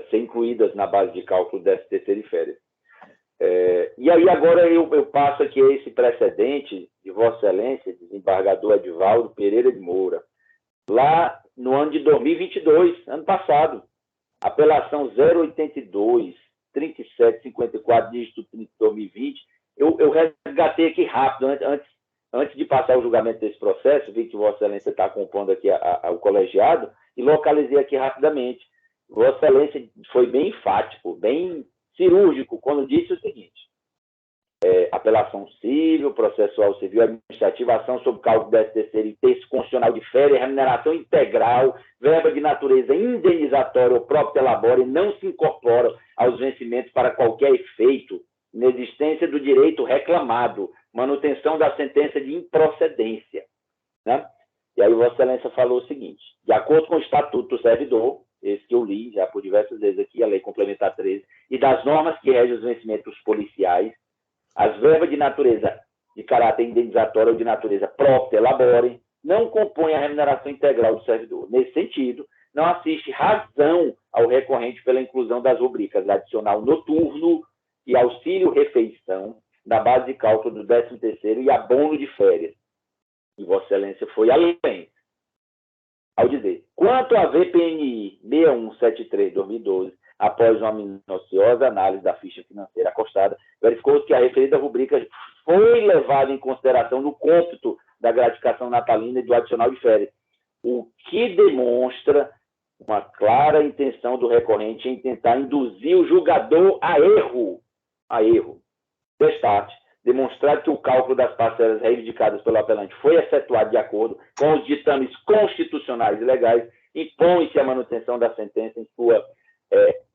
ser incluídas na base de cálculo do 13º de férias. E aí agora eu passo aqui a esse precedente de Vossa Excelência, desembargador Edivaldo Pereira de Moura, lá no ano de 2022, ano passado, apelação 082-3754, dígito 30 de 2020, eu resgatei aqui rápido, antes de passar o julgamento desse processo, vi que Vossa Excelência está compondo aqui o colegiado, e localizei aqui rapidamente. Vossa Excelência foi bem enfático, bem cirúrgico, quando disse o seguinte: apelação civil, processual civil, administrativa, ação sob cálculo do 13º e terço constitucional de férias, remuneração integral, verba de natureza indenizatória ou própria labora e não se incorpora aos vencimentos para qualquer efeito, inexistência do direito reclamado, manutenção da sentença de improcedência. Né? E aí Vossa Excelência falou o seguinte: de acordo com o Estatuto do Servidor, esse que eu li já por diversas vezes aqui, a Lei Complementar 13, e das normas que regem os vencimentos policiais, as verbas de natureza de caráter indenizatório ou de natureza própria labore não compõem a remuneração integral do servidor. Nesse sentido, não assiste razão ao recorrente pela inclusão das rubricas adicional noturno e auxílio-refeição da base de cálculo do 13º e abono de férias. E Vossa Excelência foi além, ao dizer: quanto à VPNI 6173-2012, após uma minuciosa análise da ficha financeira acostada, verificou-se que a referida rubrica foi levada em consideração no cômputo da gratificação natalina e do adicional de férias, o que demonstra uma clara intenção do recorrente em tentar induzir o julgador a erro. Destarte, demonstrar que o cálculo das parcelas reivindicadas pelo apelante foi efetuado de acordo com os ditames constitucionais e legais, impõe-se a manutenção da sentença em sua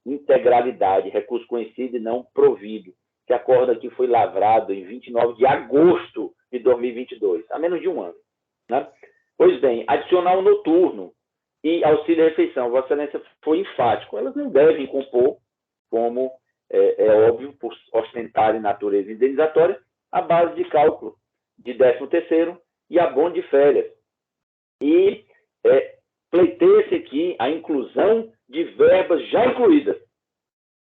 integralidade, recurso conhecido e não provido. Esse acordo aqui foi lavrado em 29 de agosto de 2022, há menos de um ano. Né? Pois bem, adicional noturno e auxílio-refeição, Vossa Excelência foi enfático, elas não devem compor como é óbvio, por ostentarem natureza indenizatória, a base de cálculo de 13º e abono de férias. E pleiteia-se aqui a inclusão de verbas já incluídas,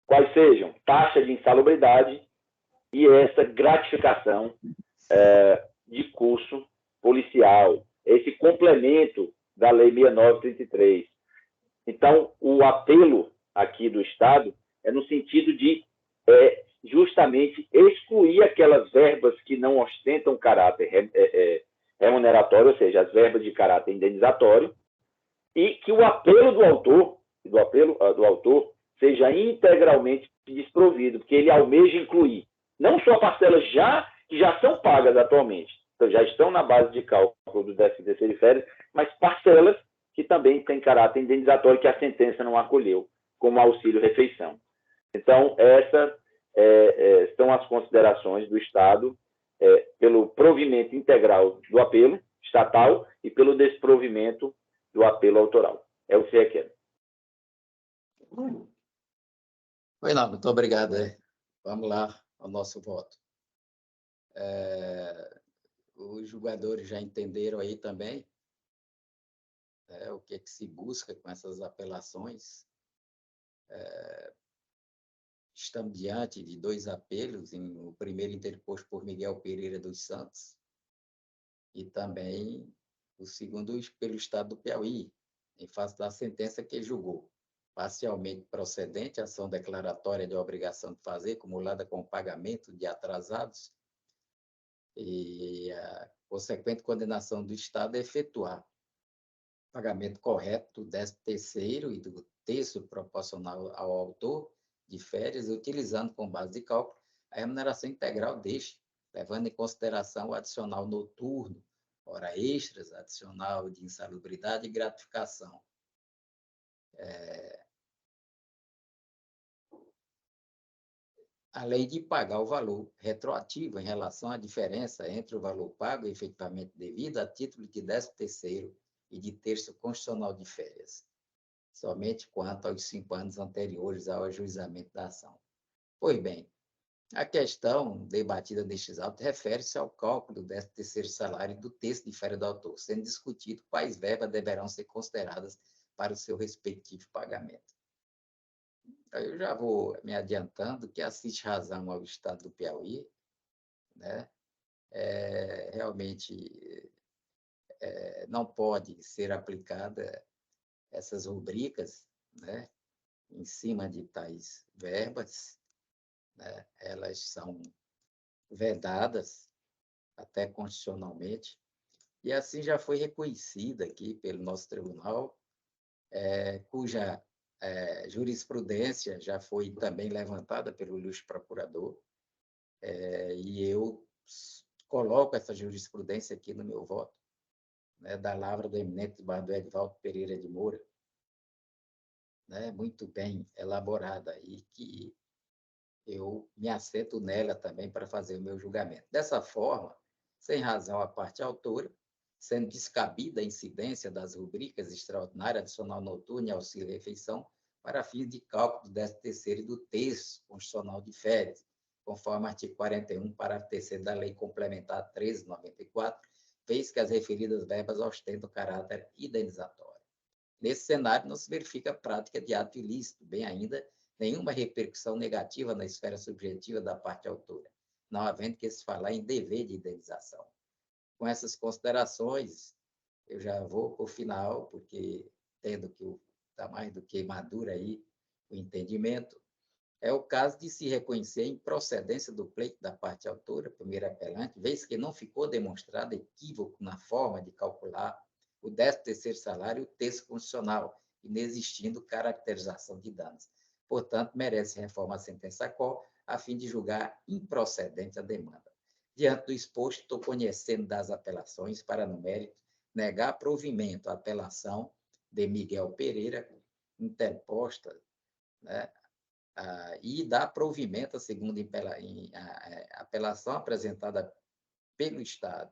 quais sejam taxa de insalubridade e essa gratificação de curso policial, esse complemento da Lei 6933. Então, o apelo aqui do Estado é no sentido de justamente excluir aquelas verbas que não ostentam caráter remuneratório, ou seja, as verbas de caráter indenizatório, e que o apelo do autor seja integralmente desprovido, porque ele almeja incluir não só parcelas que já são pagas atualmente, então já estão na base de cálculo do 13º de férias, mas parcelas que também têm caráter indenizatório que a sentença não acolheu, como auxílio-refeição. Então, essas são as considerações do Estado pelo provimento integral do apelo estatal e pelo desprovimento do apelo autoral. É o que se requer. Não, muito obrigado. Vamos lá ao nosso voto. Os julgadores já entenderam aí também o que se busca com essas apelações. Estamos diante de 2 apelos, o primeiro interposto por Miguel Pereira dos Santos e também o segundo pelo Estado do Piauí, em face da sentença que julgou parcialmente procedente a ação declaratória de obrigação de fazer, acumulada com pagamento de atrasados, e a consequente condenação do Estado a efetuar pagamento correto do 13º e do terço proporcional ao autor de férias, utilizando como base de cálculo a remuneração integral deste, levando em consideração o adicional noturno, hora extras, adicional de insalubridade e gratificação. Além de pagar o valor retroativo em relação à diferença entre o valor pago e efetivamente devido a título de 13º e de terço constitucional de férias, somente quanto aos 5 anos anteriores ao ajuizamento da ação. Pois bem, a questão debatida nestes autos refere-se ao cálculo do 13º salário do terço de férias do autor, sendo discutido quais verbas deverão ser consideradas para o seu respectivo pagamento. Eu já vou me adiantando que assiste razão ao Estado do Piauí, né? Realmente não pode ser aplicada essas rubricas, né, em cima de tais verbas, né? Elas são vedadas até constitucionalmente, e assim já foi reconhecida aqui pelo nosso tribunal, cuja jurisprudência já foi também levantada pelo ilustre procurador, e eu coloco essa jurisprudência aqui no meu voto, né, da lavra do eminente do Edivaldo Pereira de Moura, né, muito bem elaborada, e que eu me assento nela também para fazer o meu julgamento. Dessa forma, sem razão a parte autora, sendo descabida a incidência das rubricas extraordinária, adicional noturno e auxílio-refeição para fins de cálculo do 13º e do terço constitucional de férias, conforme artigo 41, parágrafo 3º da Lei Complementar 1394, fez que as referidas verbas ostentam caráter indenizatório. Nesse cenário, não se verifica a prática de ato ilícito, bem ainda, nenhuma repercussão negativa na esfera subjetiva da parte autora, não havendo que se falar em dever de indenização. Com essas considerações, eu já vou para o final, porque tendo que está mais do que maduro aí o entendimento, é o caso de se reconhecer a improcedência do pleito da parte autora, primeiro apelante, vez que não ficou demonstrado equívoco na forma de calcular o 13º salário e o terço constitucional, inexistindo caracterização de danos. Portanto, merece reforma a sentença qual, a fim de julgar improcedente a demanda. Diante do exposto, estou conhecendo das apelações para, no mérito, negar provimento à apelação de Miguel Pereira, interposta, né, e dar provimento à segunda apelação apresentada pelo Estado,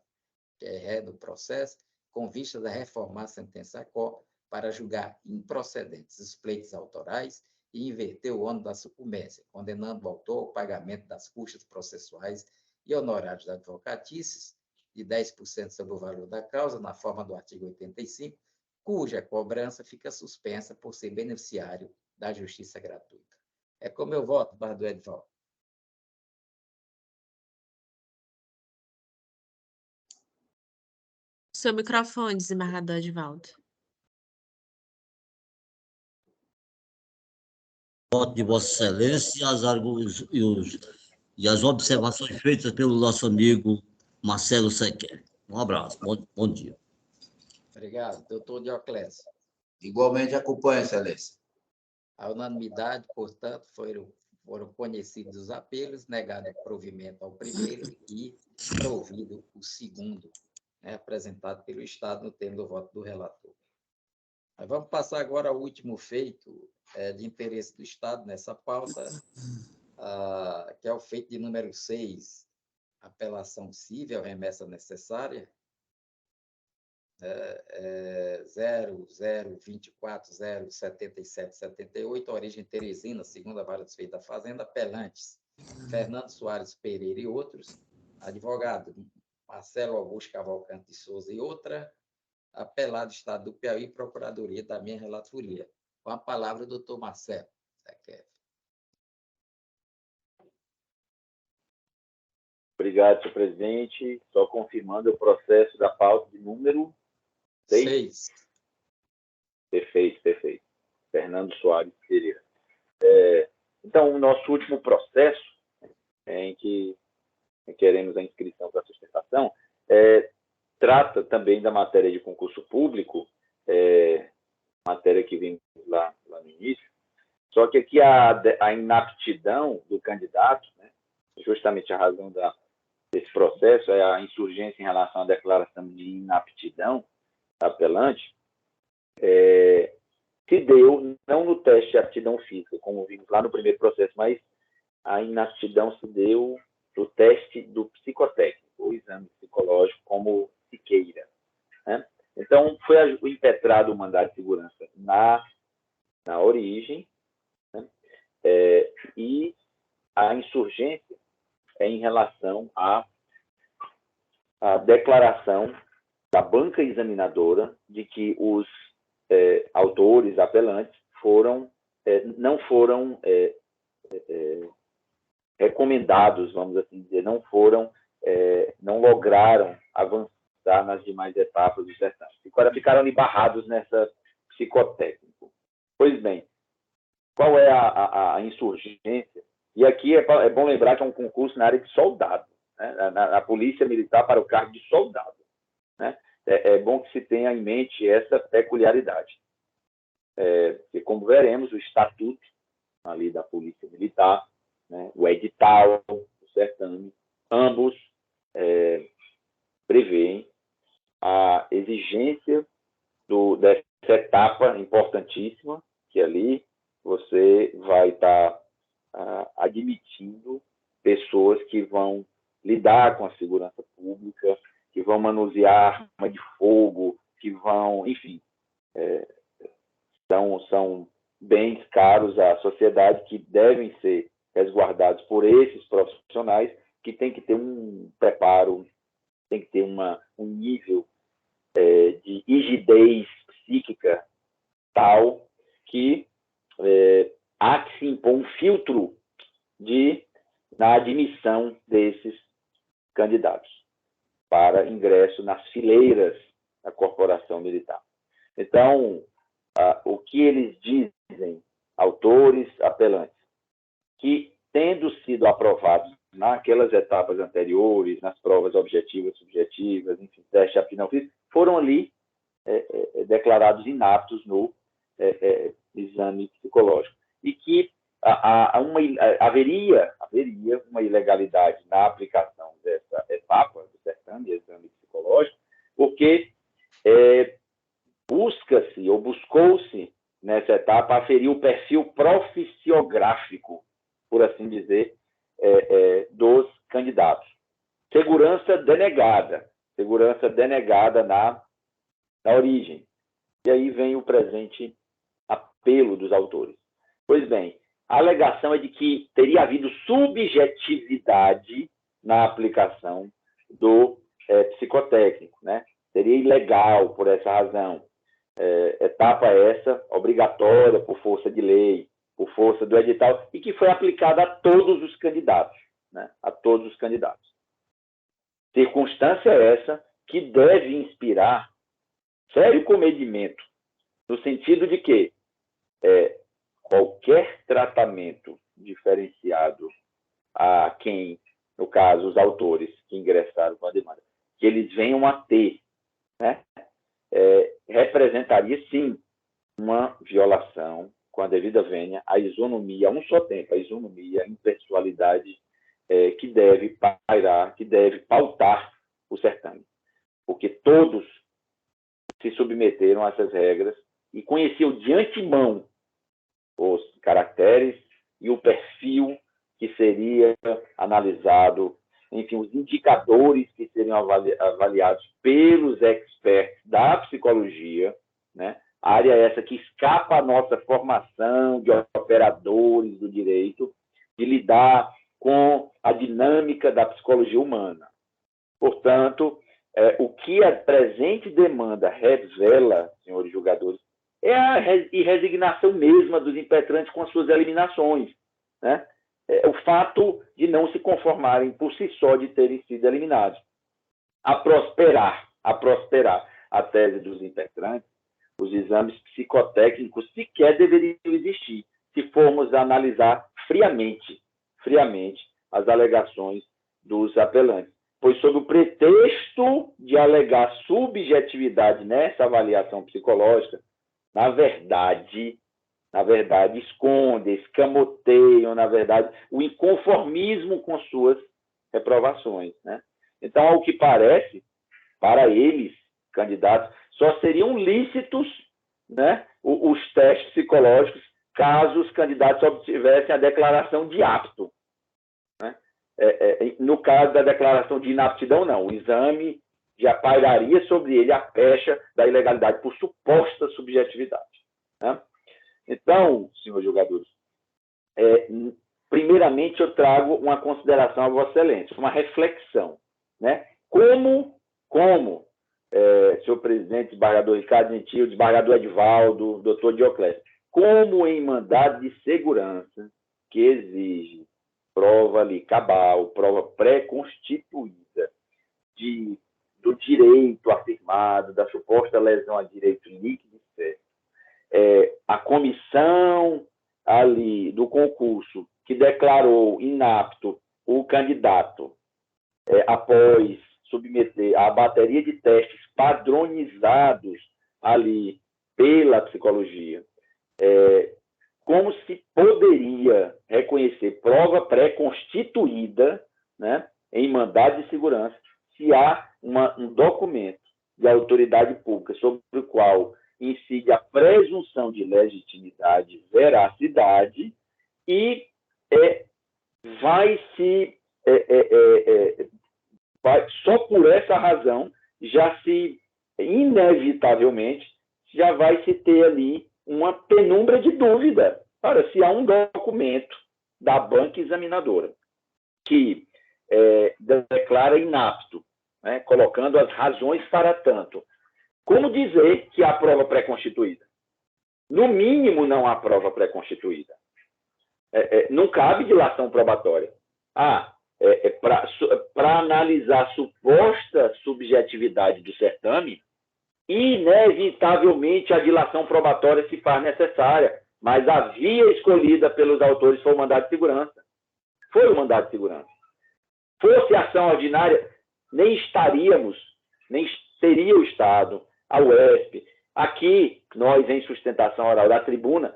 que é ré do processo, com vistas a reformar a sentença qual para julgar improcedentes os pleitos autorais e inverter o ônus da sucumbência, condenando o autor ao pagamento das custas processuais e honorários advocatícios de 10% sobre o valor da causa, na forma do artigo 85, cuja cobrança fica suspensa por ser beneficiário da justiça gratuita. É como eu voto, Bardo Edvaldo. Seu microfone, desembargador Edvaldo. Voto de Vossa Excelência e as observações feitas pelo nosso amigo Marcelo Sequer. Um abraço, bom dia. Obrigado. Doutor Dioclésio. Igualmente acompanho, Excelência. A unanimidade, portanto, foram conhecidos os apelos, negado o provimento ao primeiro e provido o segundo, né, apresentado pelo Estado no termo do voto do relator. Mas vamos passar agora ao último feito de interesse do Estado nessa pauta, que é o feito de número 6, apelação civil, remessa necessária, 0024077778, origem Teresina, segunda vara dos feitos da Fazenda, apelantes Fernando Soares Pereira e outros, advogado Marcelo Augusto Cavalcante de Souza e outra, apelado Estado do Piauí, Procuradoria da minha relatoria. Com a palavra, o doutor Marcelo. Obrigado, senhor presidente. Só confirmando o processo da pauta de número 6. Perfeito. Fernando Soares Pereira. Então, o nosso último processo, em que queremos a inscrição para sustentação, trata também da matéria de concurso público, matéria que vimos lá no início, só que aqui a inaptidão do candidato, né, justamente a razão desse processo é a insurgência em relação à declaração de inaptidão apelante, se deu não no teste de aptidão física, como vimos lá no primeiro processo, mas a inaptidão se deu no teste do psicotécnico, o exame psicológico, como se queira, né? Então, foi impetrado o mandado de segurança na origem, né? E a insurgência é em relação à declaração da banca examinadora de que os autores apelantes não foram recomendados, vamos assim dizer, não lograram avançar nas demais etapas do certame. Ficaram ali barrados nessa psicotécnico. Pois bem, qual é a insurgência? E aqui é bom lembrar que é um concurso na área de soldado, né? na Polícia Militar para o cargo de soldado, né? É bom que se tenha em mente essa peculiaridade. E como veremos, o estatuto ali da Polícia Militar, né, o edital, o certame, ambos prevêem a exigência dessa etapa importantíssima, que ali você vai estar admitindo pessoas que vão lidar com a segurança pública, que vão manusear arma de fogo, que vão, enfim, são bens caros à sociedade que devem ser resguardados por esses profissionais, que tem que ter um preparo, tem que ter um nível de rigidez psíquica tal que há que se impor um filtro na admissão desses candidatos para ingresso nas fileiras da corporação militar. Então, o que eles dizem, autores apelantes, que tendo sido aprovados naquelas etapas anteriores, nas provas objetivas, subjetivas, enfim, teste de aptidão física, foram ali declarados inaptos no exame psicológico. E que haveria uma ilegalidade na aplicação dessa etapa do certame, exame psicológico, porque buscou-se nessa etapa aferir o perfil proficiográfico, por assim dizer, dos candidatos. Segurança denegada na origem. E aí vem o presente apelo dos autores. Pois bem, a alegação é de que teria havido subjetividade na aplicação do psicotécnico, né? Seria ilegal por essa razão. Etapa essa obrigatória por força de lei, por força do edital, e que foi aplicada a todos os candidatos, né? A todos os candidatos. Circunstância essa que deve inspirar sério comedimento, no sentido de que qualquer tratamento diferenciado a quem, no caso, os autores que ingressaram com a demanda, que eles venham a ter, né, representaria, sim, uma violação, com a devida vênia, à isonomia, a um só tempo, a isonomia, a impessoalidade que deve pairar, que deve pautar o certame. Porque todos se submeteram a essas regras e conheciam de antemão os caracteres e o perfil que seria analisado, enfim, os indicadores que seriam avaliados pelos experts da psicologia, né? Área essa que escapa à nossa formação de operadores do direito, de lidar com a dinâmica da psicologia humana. Portanto, o que a presente demanda revela, senhores julgadores, é a resignação mesma dos impetrantes com as suas eliminações, né? O fato de não se conformarem por si só de terem sido eliminados. A prosperar a tese dos impetrantes, os exames psicotécnicos sequer deveriam existir, se formos analisar friamente as alegações dos apelantes. Pois, sob o pretexto de alegar subjetividade nessa avaliação psicológica, na verdade, escondem, escamoteiam, na verdade, o inconformismo com suas reprovações, né? Então, ao que parece, para eles, candidatos, só seriam lícitos, né, os testes psicológicos caso os candidatos obtivessem a declaração de apto, né? No caso da declaração de inaptidão, não. O exame já pairaria sobre ele a pecha da ilegalidade por suposta subjetividade, né? Então, senhores julgadores, primeiramente eu trago uma consideração a Vossa Excelência, uma reflexão, né? Como senhor presidente, desembargador Ricardo Gentil, desembargador Edivaldo, doutor Dioclésio, como em mandado de segurança que exige prova ali cabal, prova pré-constituída do direito afirmado, da suposta lesão a direito líquido e certo, a comissão ali do concurso que declarou inapto o candidato após submeter a bateria de testes padronizados ali pela psicologia, como se poderia reconhecer prova pré-constituída, né, em mandado de segurança, se há um documento de autoridade pública sobre o qual incide a presunção de legitimidade, veracidade, e só por essa razão, inevitavelmente, já vai se ter ali uma penumbra de dúvida. Ora, se há um documento da banca examinadora que declara inapto, né, colocando as razões para tanto, como dizer que há prova pré-constituída? No mínimo, não há prova pré-constituída. Não cabe dilação probatória. Para analisar a suposta subjetividade do certame, inevitavelmente a dilação probatória se faz necessária, mas a via escolhida pelos autores foi o mandado de segurança. Foi o mandado de segurança. Fosse ação ordinária, nem teria o Estado, a UESP, aqui, nós em sustentação oral da tribuna,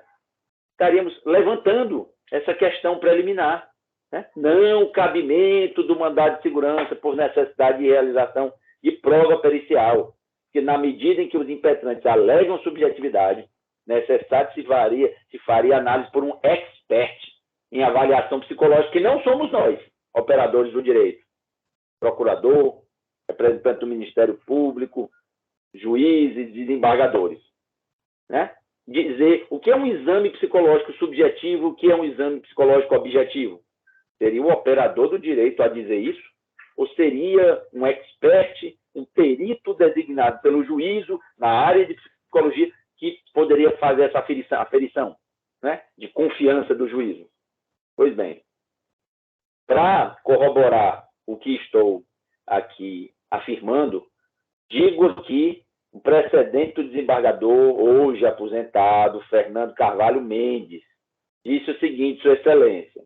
estaríamos levantando essa questão preliminar, né? Não cabimento do mandado de segurança por necessidade de realização de prova pericial, que na medida em que os impetrantes alegam subjetividade, necessário se faria análise por um expert em avaliação psicológica, que não somos nós, operadores do direito, procurador, representante do Ministério Público, juízes e desembargadores, né? dizer o que é um exame psicológico subjetivo, o que é um exame psicológico objetivo. Seria o operador do direito a dizer isso? Ou seria um expert, um perito designado pelo juízo na área de psicologia que poderia fazer essa aferição, né, de confiança do juízo? Pois bem, para corroborar o que estou aqui afirmando, digo aqui o precedente do desembargador, hoje aposentado, Fernando Carvalho Mendes, disse o seguinte, Sua Excelência: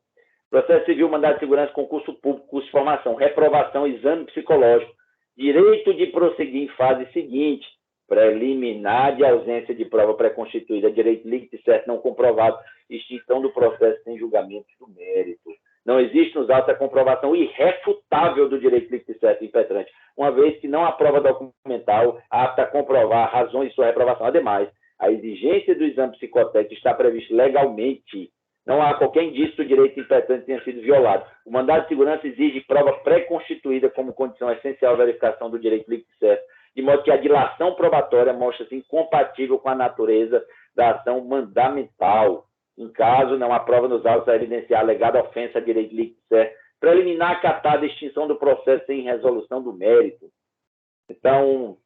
processo civil, mandado de segurança, concurso público, curso de formação, reprovação, exame psicológico, direito de prosseguir em fase seguinte, preliminar de ausência de prova pré-constituída, direito líquido certo não comprovado, extinção do processo sem julgamento do mérito. Não existe nos autos a comprovação irrefutável do direito líquido certo impetrante, uma vez que não há prova documental apta a comprovar razões de sua reprovação. Ademais, a exigência do exame psicotécnico está prevista legalmente. Não há qualquer indício do direito impetrante tenha sido violado. O mandado de segurança exige prova pré-constituída como condição essencial à verificação do direito líquido certo, de modo que a dilação probatória mostra-se incompatível com a natureza da ação mandamental. Em caso não há prova nos autos a evidenciar a alegada ofensa a direito líquido certo, preliminar acatada a extinção do processo sem resolução do mérito. Então,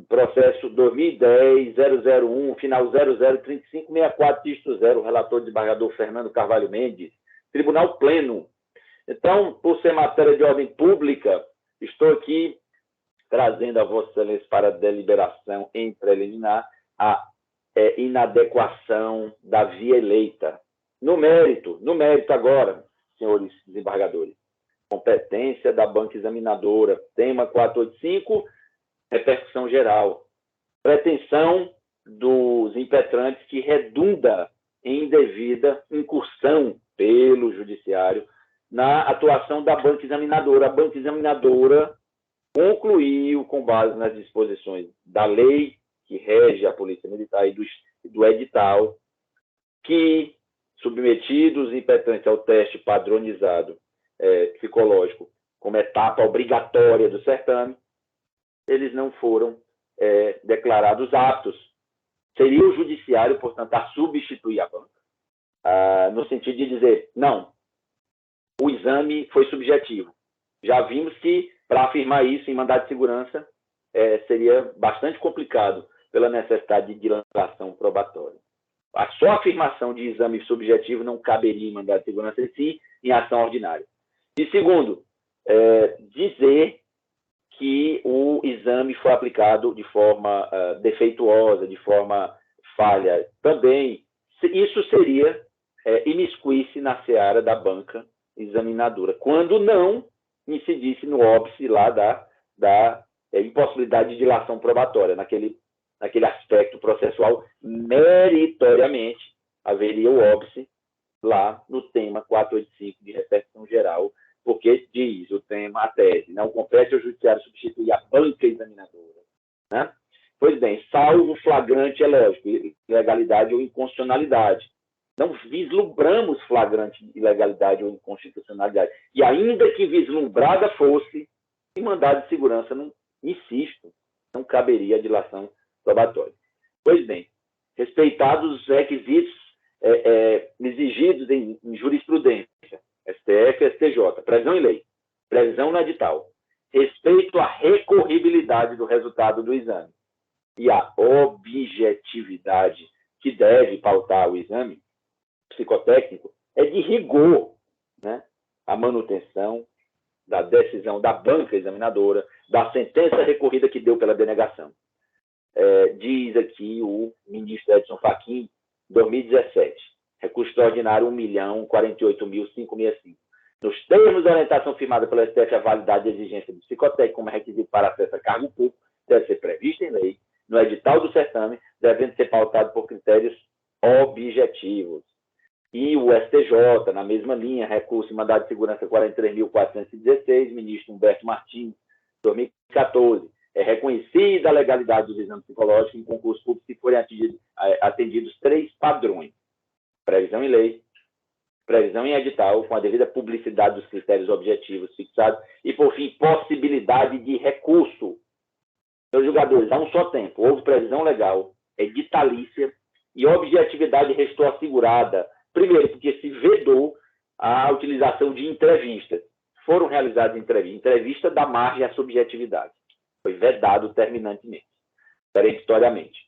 processo 2010-001, final 003564, dígito 0, relator desembargador Fernando Carvalho Mendes, Tribunal Pleno. Então, por ser matéria de ordem pública, estou aqui trazendo a Vossa Excelência para deliberação em preliminar a inadequação da via eleita. No mérito agora, senhores desembargadores, competência da banca examinadora, tema 485, repercussão geral, pretensão dos impetrantes que redunda em indevida incursão pelo judiciário na atuação da banca examinadora. A banca examinadora concluiu, com base nas disposições da lei que rege a Polícia Militar e do edital, que, submetidos os impetrantes ao teste padronizado psicológico como etapa obrigatória do certame, eles não foram declarados aptos. Seria o judiciário, portanto, a substituir a banca, no sentido de dizer, não, o exame foi subjetivo. Já vimos que, para afirmar isso em mandado de segurança, seria bastante complicado pela necessidade de dilatação probatória. A só afirmação de exame subjetivo não caberia em mandado de segurança em si, em ação ordinária. E segundo, dizer que o exame foi aplicado de forma defeituosa, de forma falha. Também, isso seria imiscuir-se na seara da banca examinadora, quando não incidisse no óbice lá da impossibilidade de dilação probatória. Naquele aspecto processual, meritoriamente, haveria o óbice lá no tema 485 de repercussão geral, porque diz o tema, a tese, não compete ao judiciário substituir a banca examinadora. Né? Pois bem, salvo flagrante, é lógico, ilegalidade ou inconstitucionalidade. Não vislumbramos flagrante ilegalidade ou inconstitucionalidade. E ainda que vislumbrada fosse, em mandado de segurança, não insisto, não caberia a dilação probatória. Pois bem, respeitados os requisitos exigidos em jurisprudência, STF, STJ, previsão em lei, previsão no edital, respeito à recorribilidade do resultado do exame e à objetividade que deve pautar o exame psicotécnico, é de rigor, né, a manutenção da decisão da banca examinadora, da sentença recorrida que deu pela denegação. Diz aqui o ministro Edson Fachin, 2017, recurso extraordinário 1.048.565. Nos termos da orientação firmada pelo STF, a validade da exigência do psicotécnico como requisito para acesso a cargo público deve ser prevista em lei, no edital do certame, devendo ser pautado por critérios objetivos. E o STJ, na mesma linha, recurso em mandado de segurança 43.416, ministro Humberto Martins, 2014, é reconhecida a legalidade dos exames psicológicos em concurso público se forem atendidos 3 padrões: previsão em lei, previsão em edital, com a devida publicidade dos critérios objetivos fixados, e, por fim, possibilidade de recurso. Meus julgadores, há um só tempo, houve previsão legal, editalícia, e objetividade restou assegurada. Primeiro, porque se vedou a utilização de entrevistas. Foram realizadas entrevistas dá margem à subjetividade. Foi vedado terminantemente, peremptoriamente.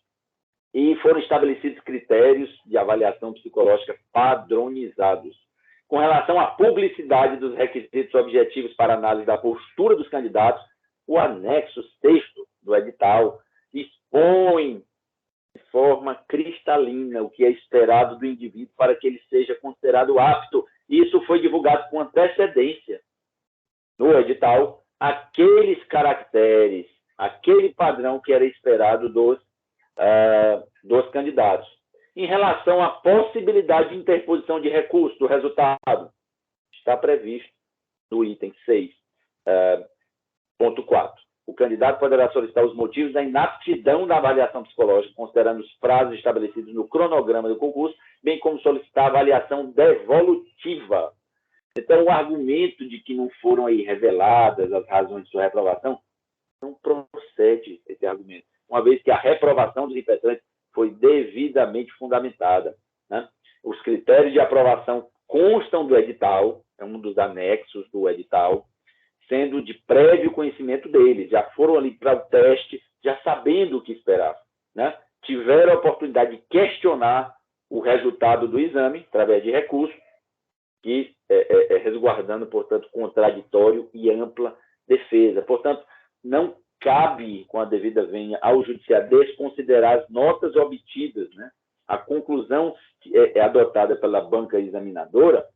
E foram estabelecidos critérios de avaliação psicológica padronizados. Com relação à publicidade dos requisitos objetivos para análise da postura dos candidatos, o anexo 6º do edital expõe de forma cristalina o que é esperado do indivíduo para que ele seja considerado apto. Isso foi divulgado com antecedência no edital, aqueles caracteres, aquele padrão que era esperado dos candidatos. Em relação à possibilidade de interposição de recurso do resultado, está previsto no item 6.4. O candidato poderá solicitar os motivos da inaptidão da avaliação psicológica, considerando os prazos estabelecidos no cronograma do concurso, bem como solicitar a avaliação devolutiva. Então, o argumento de que não foram aí reveladas as razões de sua reprovação, não procede esse argumento, uma vez que a reprovação dos impetrantes foi devidamente fundamentada, né? Os critérios de aprovação constam do edital, é um dos anexos do edital, sendo de prévio conhecimento deles, já foram ali para o teste, já sabendo o que esperar, né? Tiveram a oportunidade de questionar o resultado do exame, através de recurso, que resguardando, portanto, contraditório e ampla defesa. Portanto, não cabe, com a devida vênia, ao judiciário desconsiderar as notas obtidas, né? A conclusão que é adotada pela banca examinadora,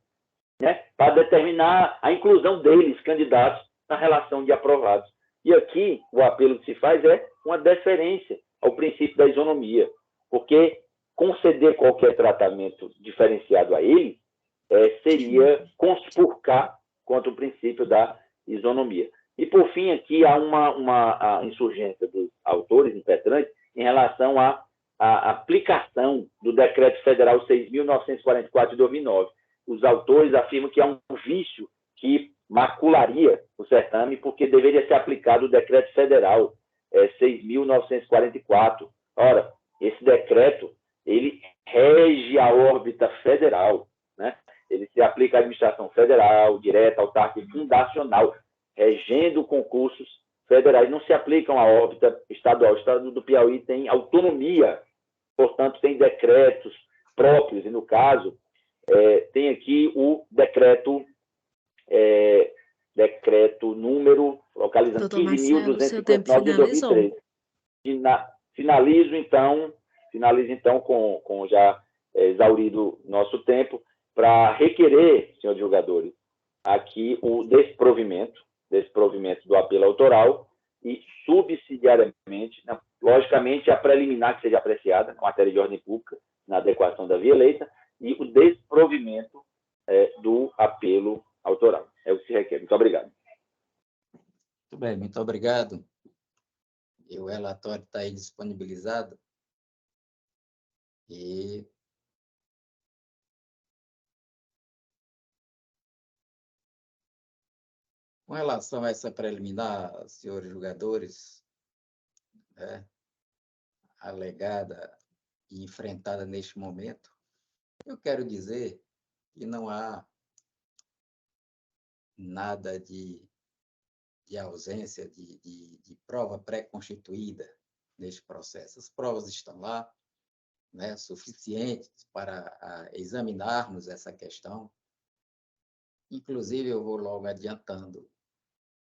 né, para determinar a inclusão deles, candidatos, na relação de aprovados. E aqui, o apelo que se faz é uma deferência ao princípio da isonomia, porque conceder qualquer tratamento diferenciado a ele seria conspurcar contra o princípio da isonomia. E, por fim, aqui há uma insurgência dos autores impetrantes em relação à aplicação do Decreto Federal 6.944 de 2009. Os autores afirmam que há um vício que macularia o certame, porque deveria ser aplicado o Decreto Federal 6.944. Ora, esse decreto, ele rege a órbita federal, né? Ele se aplica à administração federal, direta, autárquica e fundacional, regendo concursos federais. Não se aplicam à órbita estadual. O estado do Piauí tem autonomia, portanto, tem decretos próprios, e, no caso, tem aqui o decreto número, localizando 15.259 de 2013. Finalizo, então, com já exaurido nosso tempo, para requerer, senhores julgadores, aqui o desprovimento do apelo autoral e, subsidiariamente, logicamente, a preliminar que seja apreciada, na matéria de ordem pública, na adequação da via eleita, e o desprovimento do apelo autoral. É o que se requer. Muito obrigado. Muito bem, muito obrigado. E o relatório está aí disponibilizado. E com relação a essa preliminar, senhores julgadores, né, alegada e enfrentada neste momento, eu quero dizer que não há nada de ausência de prova pré-constituída neste processo. As provas estão lá, né, suficientes para examinarmos essa questão. Inclusive, eu vou logo adiantando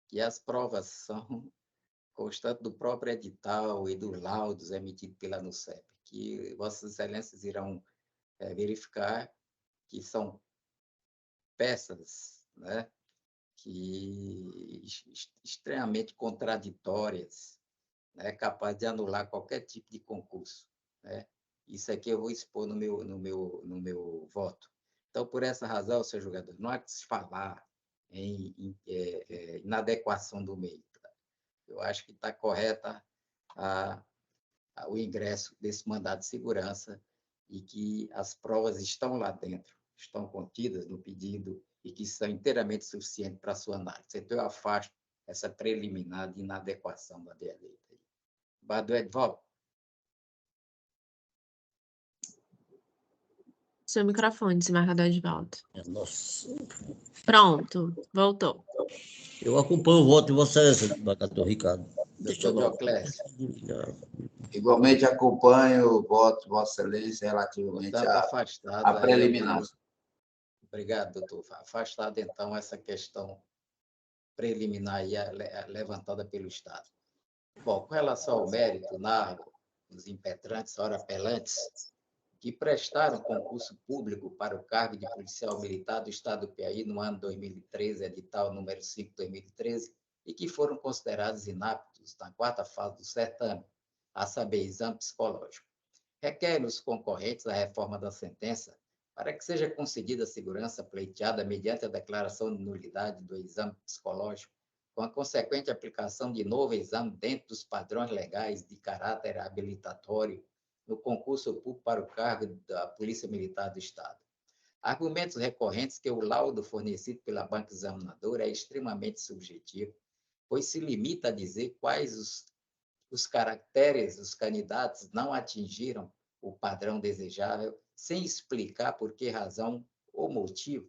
que as provas são constantes do próprio edital e dos laudos emitidos pela ANUCEP, que Vossas Excelências irão verificar que são peças, né, que extremamente contraditórias, né, capaz de anular qualquer tipo de concurso, né? Isso aqui eu vou expor no meu voto. Então, por essa razão, senhor julgador, não há que se falar em inadequação do meio. Eu acho que está correta o ingresso desse mandado de segurança e que as provas estão lá dentro, estão contidas no pedido e que são inteiramente suficientes para a sua análise. Então, eu afasto essa preliminar de inadequação da via eleita. Badu Edvaldo. seu microfone, desembargador Edivaldo. Nossa. Pronto, voltou. Eu acompanho o voto de Vossa Excelência, desembargador Ricardo. Deixa eu Doutor dar Dioclésio, Igualmente acompanho o voto de Vossa Excelência relativamente portanto, à afastado aí preliminar. Obrigado, doutor. Afastado, então, essa questão preliminar aí, levantada pelo Estado. Bom, com relação ao mérito, narro os impetrantes, ora apelantes, que prestaram concurso público para o cargo de policial militar do Estado do Piauí no ano 2013, edital número 5/2013, e que foram considerados inaptos na 4ª fase do certame, a saber, exame psicológico. Requer os concorrentes a reforma da sentença para que seja concedida a segurança pleiteada mediante a declaração de nulidade do exame psicológico, com a consequente aplicação de novo exame dentro dos padrões legais de caráter habilitatório no concurso público para o cargo da Polícia Militar do Estado. Argumentos recorrentes que o laudo fornecido pela banca examinadora é extremamente subjetivo, pois se limita a dizer quais os caracteres dos candidatos não atingiram o padrão desejável, sem explicar por que razão ou motivo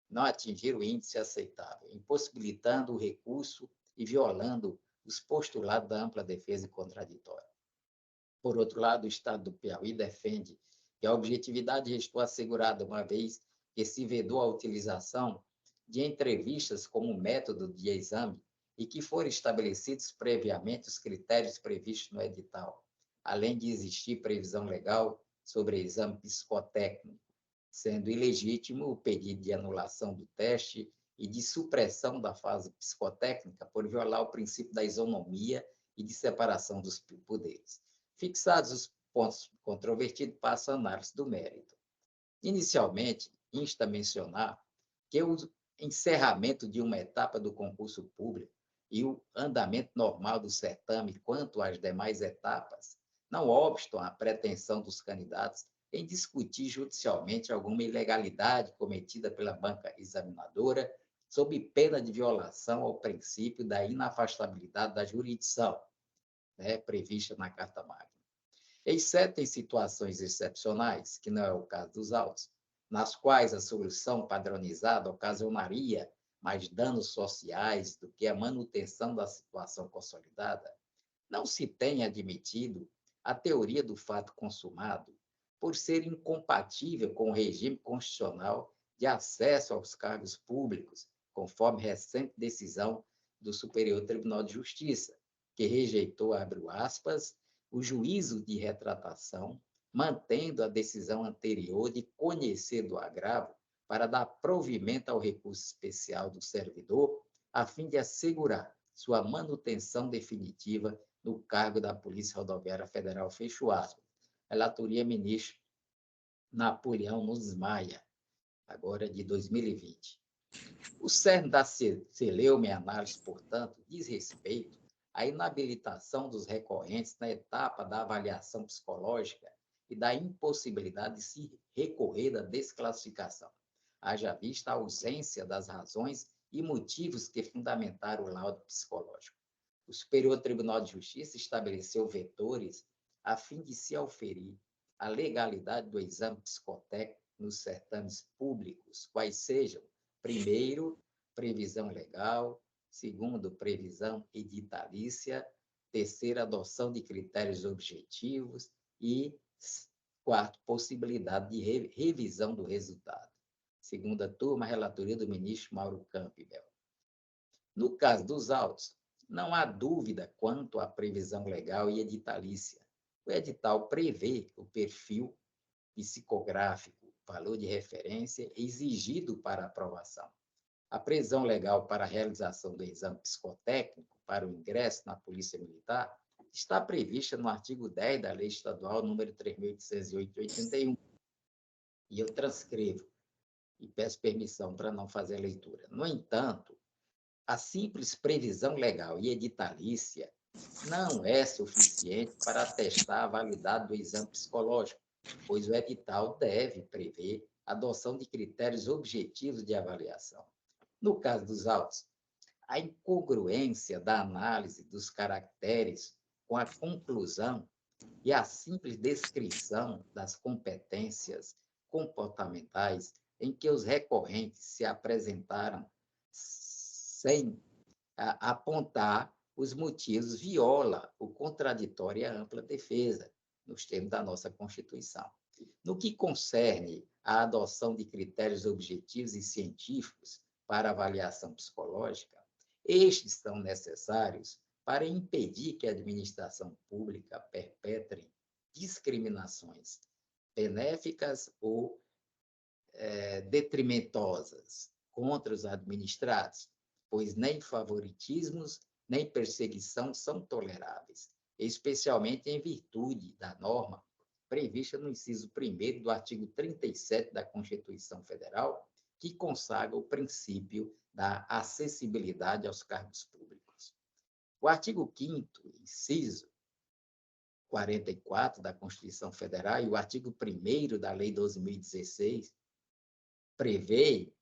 não atingiram o índice aceitável, impossibilitando o recurso e violando os postulados da ampla defesa e contraditória. Por outro lado, o Estado do Piauí defende que a objetividade restou assegurada, uma vez que se vedou a utilização de entrevistas como método de exame e que foram estabelecidos previamente os critérios previstos no edital, além de existir previsão legal sobre exame psicotécnico, sendo ilegítimo o pedido de anulação do teste e de supressão da fase psicotécnica por violar o princípio da isonomia e de separação dos poderes. Fixados os pontos controvertidos, passa a análise do mérito. Inicialmente, insta a mencionar que o encerramento de uma etapa do concurso público e o andamento normal do certame quanto às demais etapas não obstam à pretensão dos candidatos em discutir judicialmente alguma ilegalidade cometida pela banca examinadora sob pena de violação ao princípio da inafastabilidade da jurisdição, prevista na Carta Magna. Exceto em situações excepcionais, que não é o caso dos autos, nas quais a solução padronizada ocasionaria mais danos sociais do que a manutenção da situação consolidada, não se tem admitido a teoria do fato consumado por ser incompatível com o regime constitucional de acesso aos cargos públicos, conforme recente decisão do Superior Tribunal de Justiça, que rejeitou, abre aspas, o juízo de retratação, mantendo a decisão anterior de conhecer do agravo para dar provimento ao recurso especial do servidor, a fim de assegurar sua manutenção definitiva no cargo da Polícia Rodoviária Federal, fecho aspas. Relatoria ministro Napoleão Nunes Maia, agora de 2020. O cerne da celeuma e análise, portanto, diz respeito à inabilitação dos recorrentes na etapa da avaliação psicológica e da impossibilidade de se recorrer da desclassificação, haja vista a ausência das razões e motivos que fundamentaram o laudo psicológico. O Superior Tribunal de Justiça estabeleceu vetores a fim de se auferir a legalidade do exame psicotécnico nos certames públicos, quais sejam, primeiro, previsão legal, segundo, previsão editalícia, terceiro, adoção de critérios objetivos e, quarto, possibilidade de revisão do resultado. Segunda turma, relatoria do ministro Mauro Campbell. No caso dos autos, não há dúvida quanto à previsão legal e editalícia. O edital prevê o perfil psicográfico, valor de referência exigido para aprovação. A previsão legal para a realização do exame psicotécnico para o ingresso na Polícia Militar está prevista no artigo 10 da Lei Estadual número 3.808 de 81. E eu transcrevo e peço permissão para não fazer a leitura. No entanto, a simples previsão legal e editalícia não é suficiente para atestar a validade do exame psicológico, pois o edital deve prever a adoção de critérios objetivos de avaliação. No caso dos autos, a incongruência da análise dos caracteres com a conclusão e a simples descrição das competências comportamentais em que os recorrentes se apresentaram sem apontar os motivos, viola o contraditório e a ampla defesa, nos termos da nossa Constituição. No que concerne à adoção de critérios objetivos e científicos para avaliação psicológica, estes são necessários para impedir que a administração pública perpetre discriminações benéficas ou detrimentosas contra os administrados, pois nem favoritismos nem perseguição são toleráveis, especialmente em virtude da norma prevista no inciso 1º do artigo 37 da Constituição Federal, que consagra o princípio da acessibilidade aos cargos públicos. O artigo 5º, inciso 44 da Constituição Federal e o artigo 1º da Lei 12.016 prevê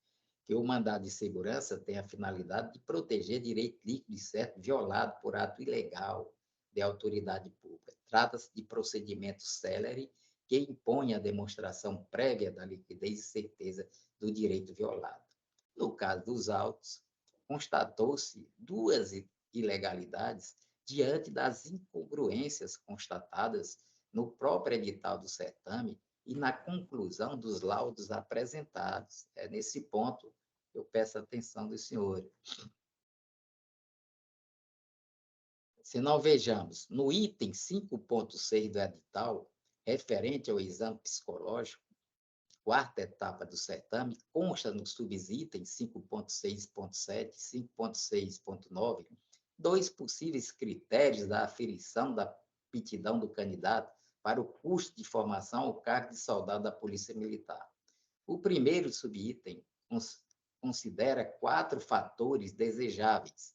que o mandado de segurança tem a finalidade de proteger direito líquido e certo violado por ato ilegal de autoridade pública. Trata-se de procedimento célere que impõe a demonstração prévia da liquidez e certeza do direito violado. No caso dos autos, constatou-se duas ilegalidades diante das incongruências constatadas no próprio edital do certame e na conclusão dos laudos apresentados. É nesse ponto que eu peço a atenção dos senhores. Se não vejamos, no item 5.6 do edital, referente ao exame psicológico, quarta etapa do certame, consta no subitem 5.6.7 e 5.6.9 dois possíveis critérios da aferição da aptidão do candidato para o curso de formação ao cargo de soldado da Polícia Militar. O primeiro subitem considera 4 fatores desejáveis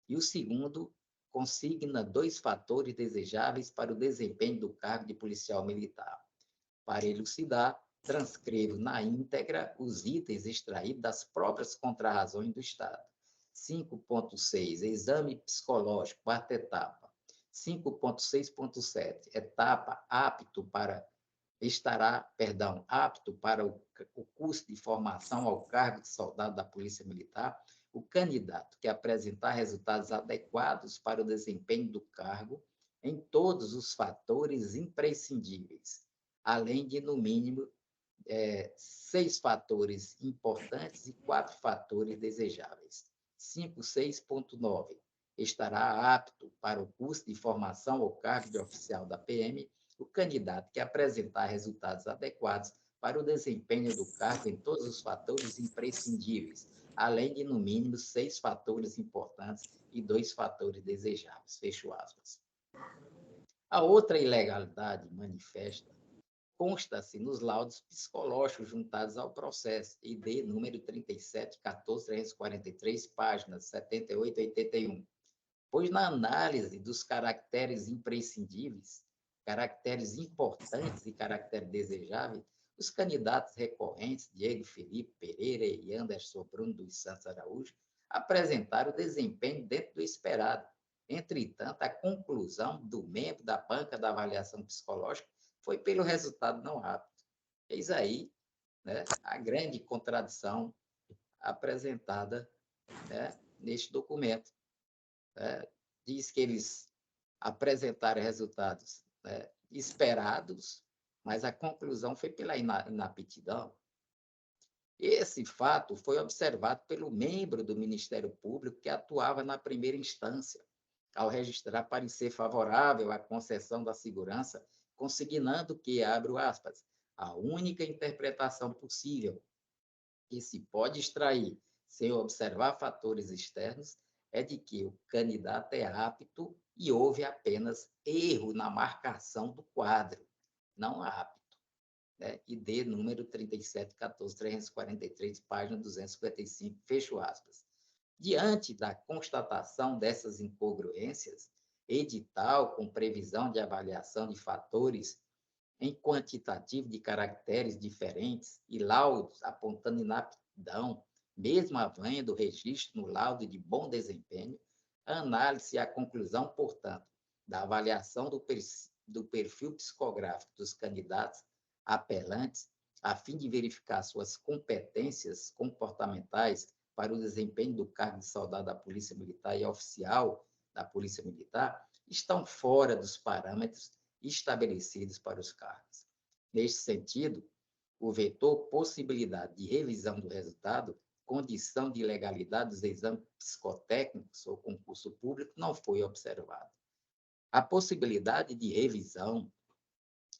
e o segundo consigna 2 fatores desejáveis para o desempenho do cargo de policial militar. Para elucidar, transcrevo na íntegra os itens extraídos das próprias contrarrazões do Estado. 5.6, exame psicológico, quarta etapa. 5.6.7, etapa apto para o curso de formação ao cargo de soldado da Polícia Militar, o candidato que apresentar resultados adequados para o desempenho do cargo em todos os fatores imprescindíveis, além de, no mínimo, 6 fatores importantes e 4 fatores desejáveis. 5.6.9, estará apto para o curso de formação ao cargo de oficial da PM o candidato que apresentar resultados adequados para o desempenho do cargo em todos os fatores imprescindíveis, além de, no mínimo, 6 fatores importantes e 2 fatores desejáveis. Fecho aspas. A outra ilegalidade manifesta consta-se nos laudos psicológicos juntados ao processo, ID número 37.14.343, páginas 78 e 81. Pois na análise dos caracteres imprescindíveis, caracteres importantes e caracteres desejáveis, os candidatos recorrentes, Diego Felipe Pereira e Anderson Bruno dos Santos Araújo, apresentaram o desempenho dentro do esperado. Entretanto, a conclusão do membro da banca da avaliação psicológica foi pelo resultado não apto. Eis aí, né, a grande contradição apresentada, né, neste documento. Diz que eles apresentaram resultados, né, esperados, mas a conclusão foi pela inaptidão. Esse fato foi observado pelo membro do Ministério Público que atuava na primeira instância, ao registrar parecer favorável à concessão da segurança, consignando que, abro aspas, a única interpretação possível que se pode extrair sem observar fatores externos é de que o candidato é apto e houve apenas erro na marcação do quadro, não apto. Né? ID número 37.14.343, página 255, fecho aspas. Diante da constatação dessas incongruências, edital com previsão de avaliação de fatores em quantitativo de caracteres diferentes e laudos apontando inaptidão, mesmo havendo registro no laudo de bom desempenho, a análise e a conclusão, portanto, da avaliação do perfil psicográfico dos candidatos apelantes a fim de verificar suas competências comportamentais para o desempenho do cargo de soldado da Polícia Militar e oficial da Polícia Militar, estão fora dos parâmetros estabelecidos para os cargos. Neste sentido, o vetor possibilidade de revisão do resultado, condição de legalidade dos exames psicotécnicos ou concurso público não foi observado. A possibilidade de revisão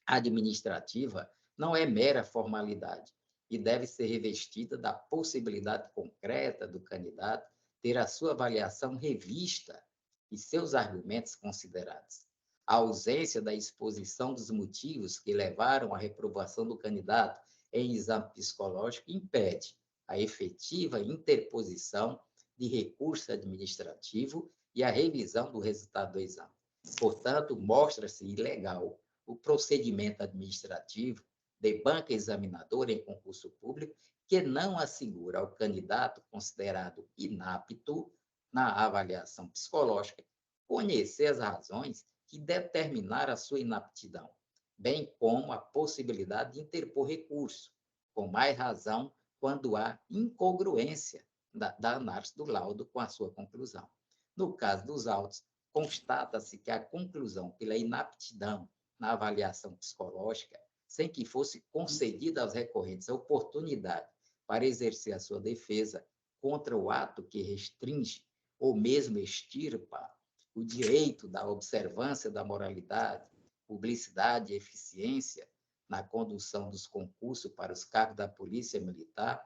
administrativa não é mera formalidade e deve ser revestida da possibilidade concreta do candidato ter a sua avaliação revista e seus argumentos considerados. A ausência da exposição dos motivos que levaram à reprovação do candidato em exame psicológico impede a efetiva interposição de recurso administrativo e a revisão do resultado do exame. Portanto, mostra-se ilegal o procedimento administrativo de banca examinadora em concurso público que não assegura ao candidato considerado inapto na avaliação psicológica conhecer as razões que determinaram a sua inaptidão, bem como a possibilidade de interpor recurso, com mais razão quando há incongruência da análise do laudo com a sua conclusão. No caso dos autos, constata-se que a conclusão pela inaptidão na avaliação psicológica, sem que fosse concedida aos recorrentes a oportunidade para exercer a sua defesa contra o ato que restringe ou mesmo extirpa o direito da observância da moralidade, publicidade e eficiência na condução dos concursos para os cargos da Polícia Militar,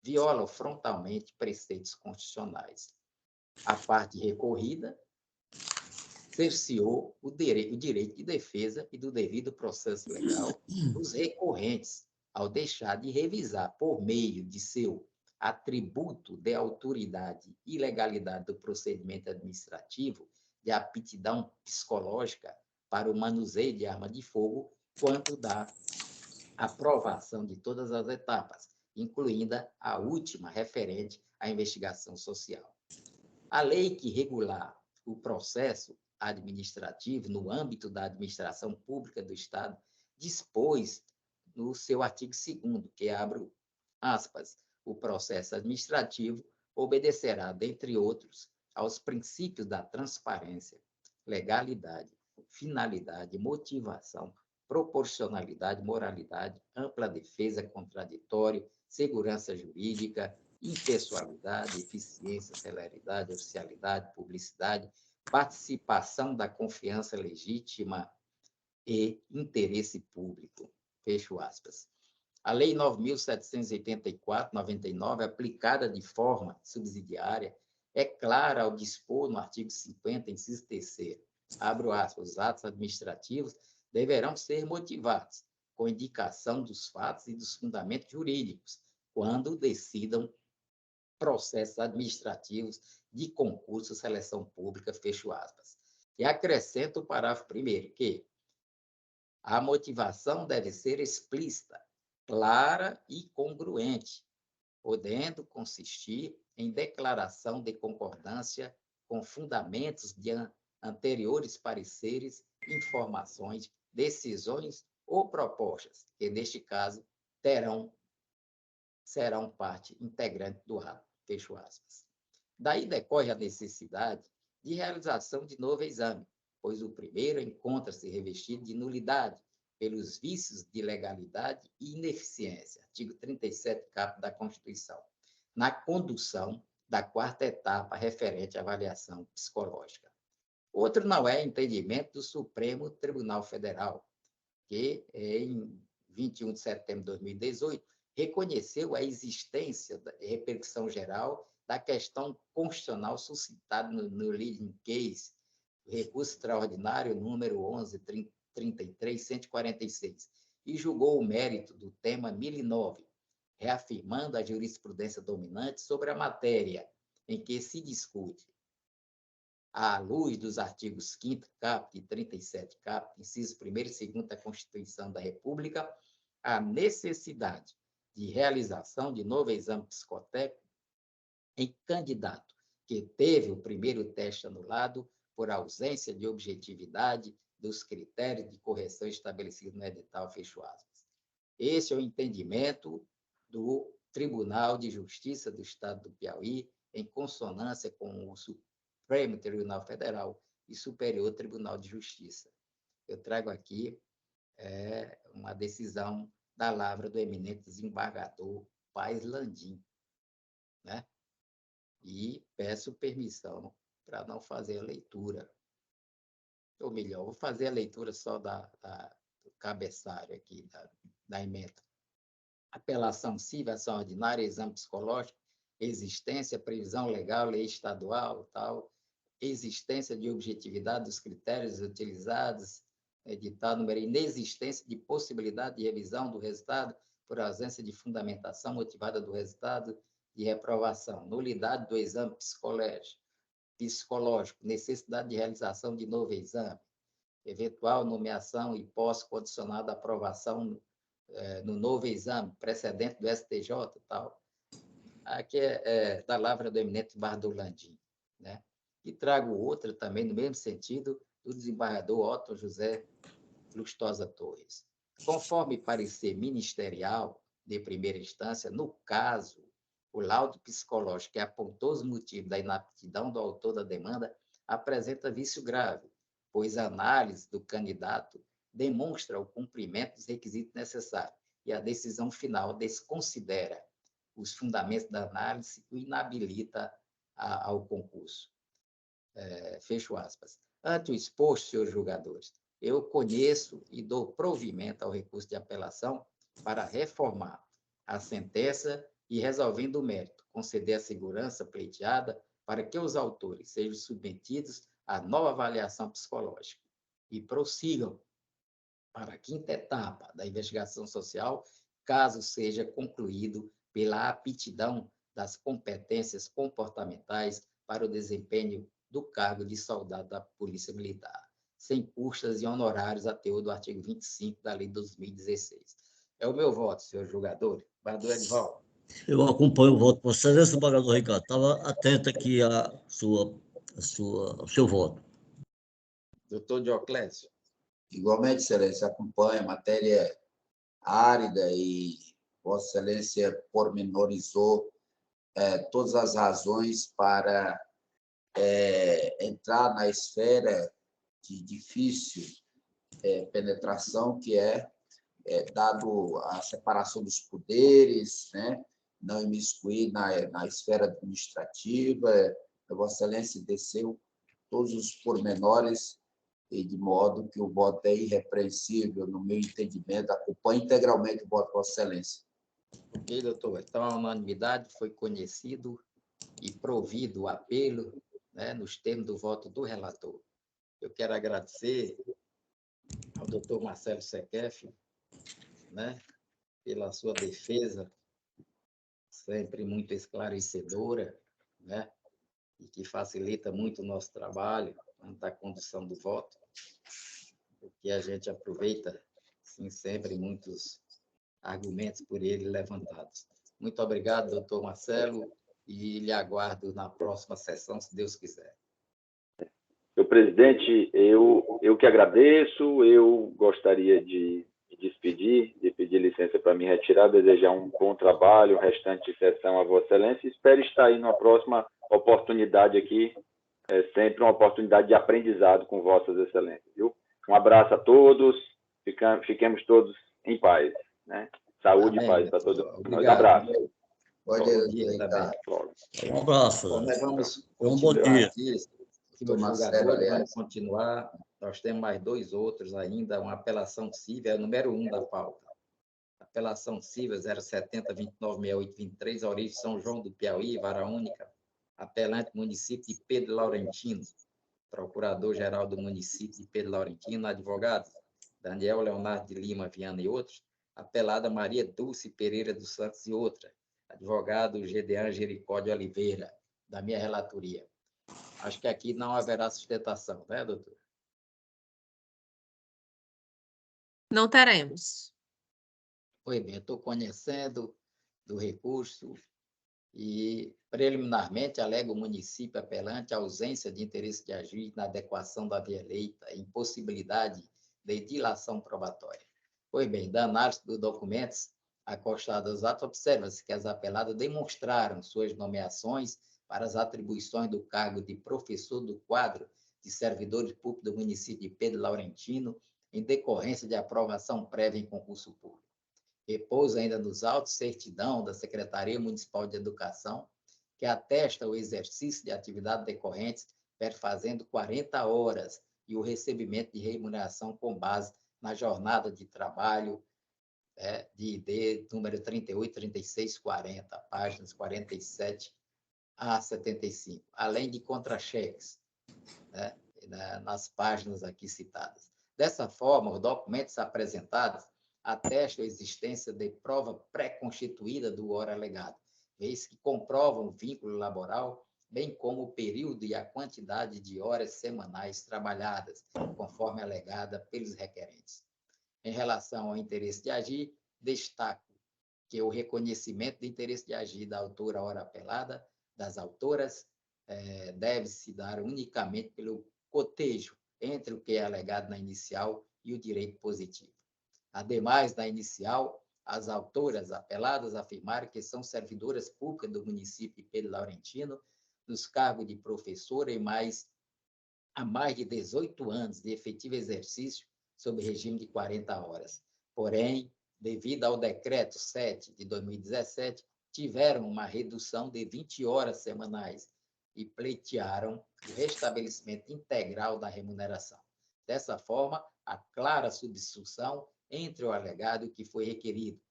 violam frontalmente preceitos constitucionais. A parte recorrida cerceou o direito de defesa e do devido processo legal dos recorrentes, ao deixar de revisar, por meio de seu atributo de autoridade e legalidade do procedimento administrativo, de aptidão psicológica para o manuseio de arma de fogo, quanto da aprovação de todas as etapas, incluindo a última referente à investigação social. A lei que regular o processo administrativo no âmbito da administração pública do Estado dispôs no seu artigo 2º, que abre aspas, o processo administrativo obedecerá, dentre outros, aos princípios da transparência, legalidade, finalidade, motivação, proporcionalidade, moralidade, ampla defesa, contraditório, segurança jurídica, impessoalidade, eficiência, celeridade, oficialidade, publicidade, participação da confiança legítima e interesse público. Fecho aspas. A Lei 9.784/99, aplicada de forma subsidiária, é clara ao dispor no artigo 50, inciso 3º, abro aspas, os atos administrativos deverão ser motivados com indicação dos fatos e dos fundamentos jurídicos, quando decidam processos administrativos de concurso, seleção pública, fecho aspas. E acrescento o parágrafo 1º, que a motivação deve ser explícita, clara e congruente, podendo consistir em declaração de concordância com fundamentos de anteriores pareceres, informações, decisões ou propostas, que, neste caso, serão parte integrante do ato. Fecho aspas. Daí decorre a necessidade de realização de novo exame, pois o primeiro encontra-se revestido de nulidade pelos vícios de legalidade e ineficiência, artigo 37, caput da Constituição, na condução da 4ª etapa referente à avaliação psicológica. Outro não é entendimento do Supremo Tribunal Federal, que, em 21 de setembro de 2018, reconheceu a existência da repercussão geral da questão constitucional suscitada no leading case, recurso extraordinário número 11.33.146, e julgou o mérito do tema 1009, reafirmando a jurisprudência dominante sobre a matéria em que se discute, à luz dos artigos 5º caput e 37 caput, inciso 1º e 2º da Constituição da República, a necessidade de realização de novo exame psicotécnico em candidato que teve o primeiro teste anulado por ausência de objetividade dos critérios de correção estabelecidos no edital, fecho aspas. Esse é o entendimento do Tribunal de Justiça do Estado do Piauí, em consonância com o Supremo Tribunal Federal e Superior Tribunal de Justiça. Eu trago aqui uma decisão da lavra do eminente desembargador Paes Landim, né? E peço permissão para não fazer a leitura. Ou melhor, vou fazer a leitura só do cabeçalho aqui, da emenda. Apelação civil, ação ordinária, exame psicológico, existência, previsão legal, lei estadual, tal, existência de objetividade dos critérios utilizados, editado número, inexistência de possibilidade de revisão do resultado por ausência de fundamentação motivada do resultado de reprovação, nulidade do exame psicológico, necessidade de realização de novo exame, eventual nomeação e posse condicionada à aprovação no novo exame, precedente do STJ e tal. Aqui é da lavra do eminente Bardo Landim, né? E trago outra também, no mesmo sentido, do desembargador Otto José Lustosa Torres. Conforme parecer ministerial de primeira instância, no caso, o laudo psicológico que apontou os motivos da inaptidão do autor da demanda apresenta vício grave, pois a análise do candidato demonstra o cumprimento dos requisitos necessários e a decisão final desconsidera os fundamentos da análise e inabilita ao concurso. Fecho aspas. Ante o exposto, senhores julgadores, eu conheço e dou provimento ao recurso de apelação para reformar a sentença e, resolvendo o mérito, conceder a segurança pleiteada para que os autores sejam submetidos à nova avaliação psicológica e prossigam para a quinta etapa da investigação social, caso seja concluído pela aptidão das competências comportamentais para o desempenho do cargo de soldado da Polícia Militar, sem custas e honorários a teor do artigo 25 da Lei de 2016. É o meu voto, senhor julgador. Bador Edvaldo. Eu acompanho o voto por excelência, desembargador Ricardo. Estava atento aqui ao seu voto. Doutor Dioclésio. Igualmente, Excelência, acompanha a matéria árida e Vossa Excelência pormenorizou todas as razões para entrar na esfera de difícil penetração, que dado a separação dos poderes, né? Não imiscuir na esfera administrativa. Vossa Excelência desceu todos os pormenores, e de modo que o voto é irrepreensível, no meu entendimento, acompanha integralmente o voto de Vossa Excelência. Ok, doutor. Então, a unanimidade foi conhecido e provido o apelo, né, nos termos do voto do relator. Eu quero agradecer ao doutor Marcelo Sequef, né, pela sua defesa, sempre muito esclarecedora, né, e que facilita muito o nosso trabalho na condução do voto, porque a gente aproveita, sim, sempre muitos argumentos por ele levantados. Muito obrigado, doutor Marcelo, e lhe aguardo na próxima sessão, se Deus quiser. Senhor presidente, eu que agradeço, eu gostaria de me despedir, de pedir licença para me retirar, desejar um bom trabalho, restante de sessão a Vossa Excelência, e espero estar aí numa próxima oportunidade aqui, sempre uma oportunidade de aprendizado com Vossas Excelências, viu? Um abraço a todos, fiquemos todos em paz, né? Saúde e paz para todos. Um abraço. Pode ir também. Um abraço. Bom, nós vamos Um bom dia. Aqui, vamos continuar. Nós temos mais dois outros ainda, uma apelação civil, é o número 1 da pauta. Apelação civil 070-2968-23, origem São João do Piauí, vara única, apelante município de Pedro Laurentino, procurador-geral do município de Pedro Laurentino, advogado Daniel Leonardo de Lima Viana e outros, apelada Maria Dulce Pereira dos Santos e outra, advogado Gedean Jericó de Oliveira, da minha relatoria. Acho que aqui não haverá sustentação, né, doutor? Não teremos. Pois bem, eu estou conhecendo do recurso e, preliminarmente, alega o município apelante a ausência de interesse de agir na adequação da via eleita e impossibilidade de dilação probatória. Pois bem, da análise dos documentos acostados aos atos, observa-se que as apeladas demonstraram suas nomeações para as atribuições do cargo de professor do quadro de servidores públicos do município de Pedro Laurentino, em decorrência de aprovação prévia em concurso público. Repousa ainda nos autos certidão da Secretaria Municipal de Educação, que atesta o exercício de atividades decorrentes perfazendo 40 horas e o recebimento de remuneração com base na jornada de trabalho de ID número 38, 36, 40, páginas 47 a 75, além de contra-cheques, né, nas páginas aqui citadas. Dessa forma, os documentos apresentados atestam a existência de prova pré-constituída do ora alegado, vez que comprovam o vínculo laboral, bem como o período e a quantidade de horas semanais trabalhadas, conforme alegada pelos requerentes. Em relação ao interesse de agir, destaco que o reconhecimento do interesse de agir da autora ora apelada, das autoras, deve-se dar unicamente pelo cotejo entre o que é alegado na inicial e o direito positivo. Ademais da inicial, as autoras apeladas afirmaram que são servidoras públicas do município de Pedro Laurentino, nos cargos de professora há mais de 18 anos de efetivo exercício sob regime de 40 horas. Porém, devido ao Decreto 7 de 2017, tiveram uma redução de 20 horas semanais e pleitearam o restabelecimento integral da remuneração. Dessa forma, há clara substituição entre o alegado e o que foi requerido,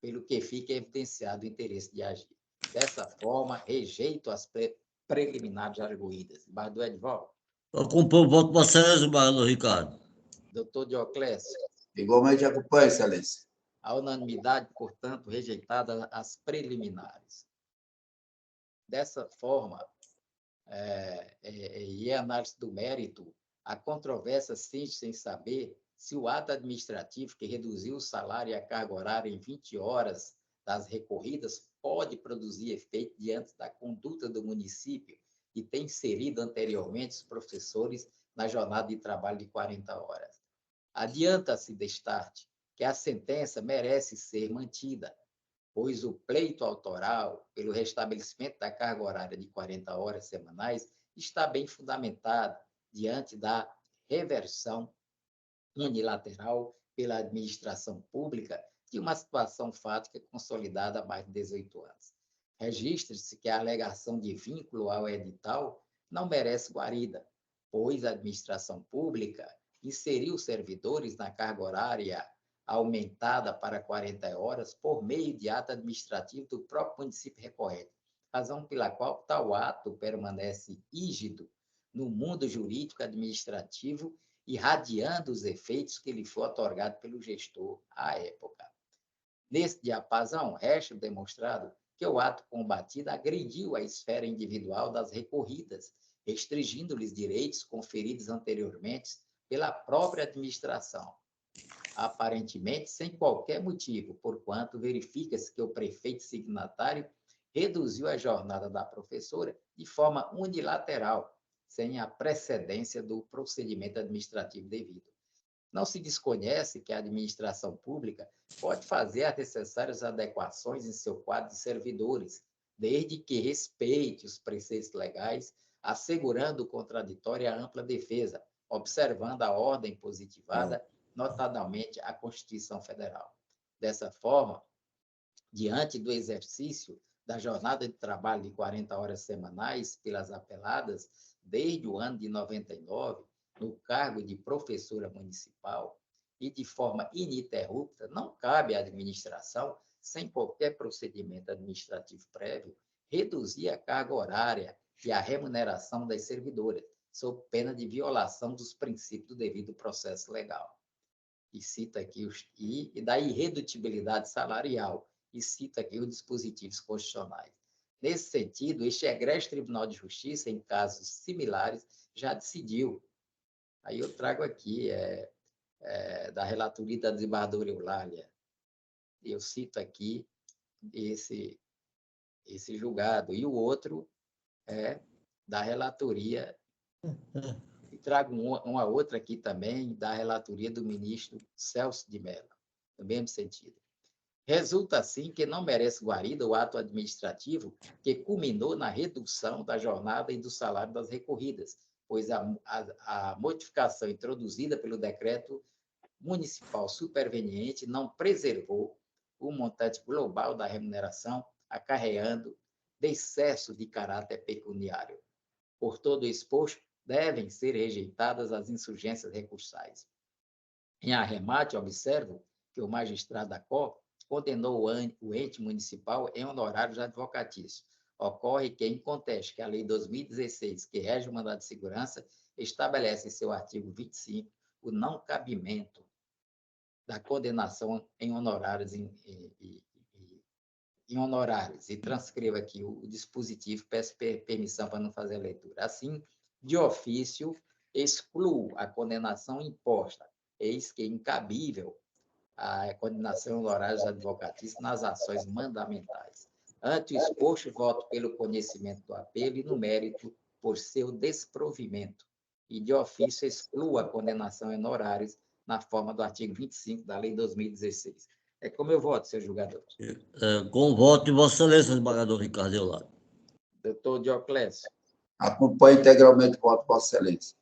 pelo que fica evidenciado o interesse de agir. Dessa forma, rejeito as preliminares arguídas. Embaixo do Edvaldo. Acompanho o voto, Vossa Excelência, embargador Ricardo. Doutor Dioclésio. Igualmente acompanho, Excelência. A unanimidade, portanto, rejeitada as preliminares. Dessa forma, e a análise do mérito, a controvérsia cinge sem saber se o ato administrativo que reduziu o salário e a carga horária em 20 horas das recorridas pode produzir efeito diante da conduta do município que tem inserido anteriormente os professores na jornada de trabalho de 40 horas. Adianta-se destarte que a sentença merece ser mantida, pois o pleito autoral pelo restabelecimento da carga horária de 40 horas semanais está bem fundamentado diante da reversão unilateral pela administração pública de uma situação fática consolidada há mais de 18 anos. Registre-se que a alegação de vínculo ao edital não merece guarida, pois a administração pública inseriu servidores na carga horária aumentada para 40 horas por meio de ato administrativo do próprio município recorrente, razão pela qual tal ato permanece rígido no mundo jurídico administrativo, irradiando os efeitos que lhe foi otorgado pelo gestor à época. Nesse diapasão, resta demonstrado que o ato combatido agrediu a esfera individual das recorridas, restringindo-lhes direitos conferidos anteriormente pela própria administração, aparentemente sem qualquer motivo, porquanto verifica-se que o prefeito signatário reduziu a jornada da professora de forma unilateral, sem a precedência do procedimento administrativo devido. Não se desconhece que a administração pública pode fazer as necessárias adequações em seu quadro de servidores, desde que respeite os preceitos legais, assegurando o contraditório e a ampla defesa, observando a ordem positivada, notadamente a Constituição Federal. Dessa forma, diante do exercício da jornada de trabalho de 40 horas semanais pelas apeladas, desde o ano de 99, no cargo de professora municipal, e de forma ininterrupta, não cabe à administração, sem qualquer procedimento administrativo prévio, reduzir a carga horária e a remuneração das servidoras, sob pena de violação dos princípios do devido processo legal. E cita aqui e da irredutibilidade salarial, e cita aqui os dispositivos constitucionais. Nesse sentido, este egrégio Tribunal de Justiça, em casos similares, já decidiu. Aí eu trago aqui, da relatoria da desembargadora Eulália, eu cito aqui esse julgado, e o outro é da relatoria trago uma outra aqui também, da relatoria do ministro Celso de Mello, no mesmo sentido. Resulta, assim, que não merece guarida o ato administrativo que culminou na redução da jornada e do salário das recorridas, pois a modificação introduzida pelo decreto municipal superveniente não preservou o montante global da remuneração, acarreando de excesso de caráter pecuniário. Por todo o exposto, devem ser rejeitadas as insurgências recursais. Em arremate, observo que o magistrado da COR condenou o ente municipal em honorários advocatícios. Ocorre que, em contexto que a Lei 2016, que rege o mandado de segurança, estabelece em seu artigo 25 o não cabimento da condenação em honorários e transcrevo aqui o dispositivo, peço permissão para não fazer a leitura. Assim, de ofício, excluo a condenação imposta, eis que é incabível a condenação em honorários advocatícios nas ações mandamentais. Ante o exposto, voto pelo conhecimento do apelo e no mérito por seu desprovimento. E de ofício, excluo a condenação em honorários na forma do artigo 25 da Lei 2016. É como eu voto, senhor julgador. Com o voto de Vossa Excelência, desembargador Ricardo Eulado. Doutor Dioclésio. Acompanho integralmente o voto de Vossa Excelência.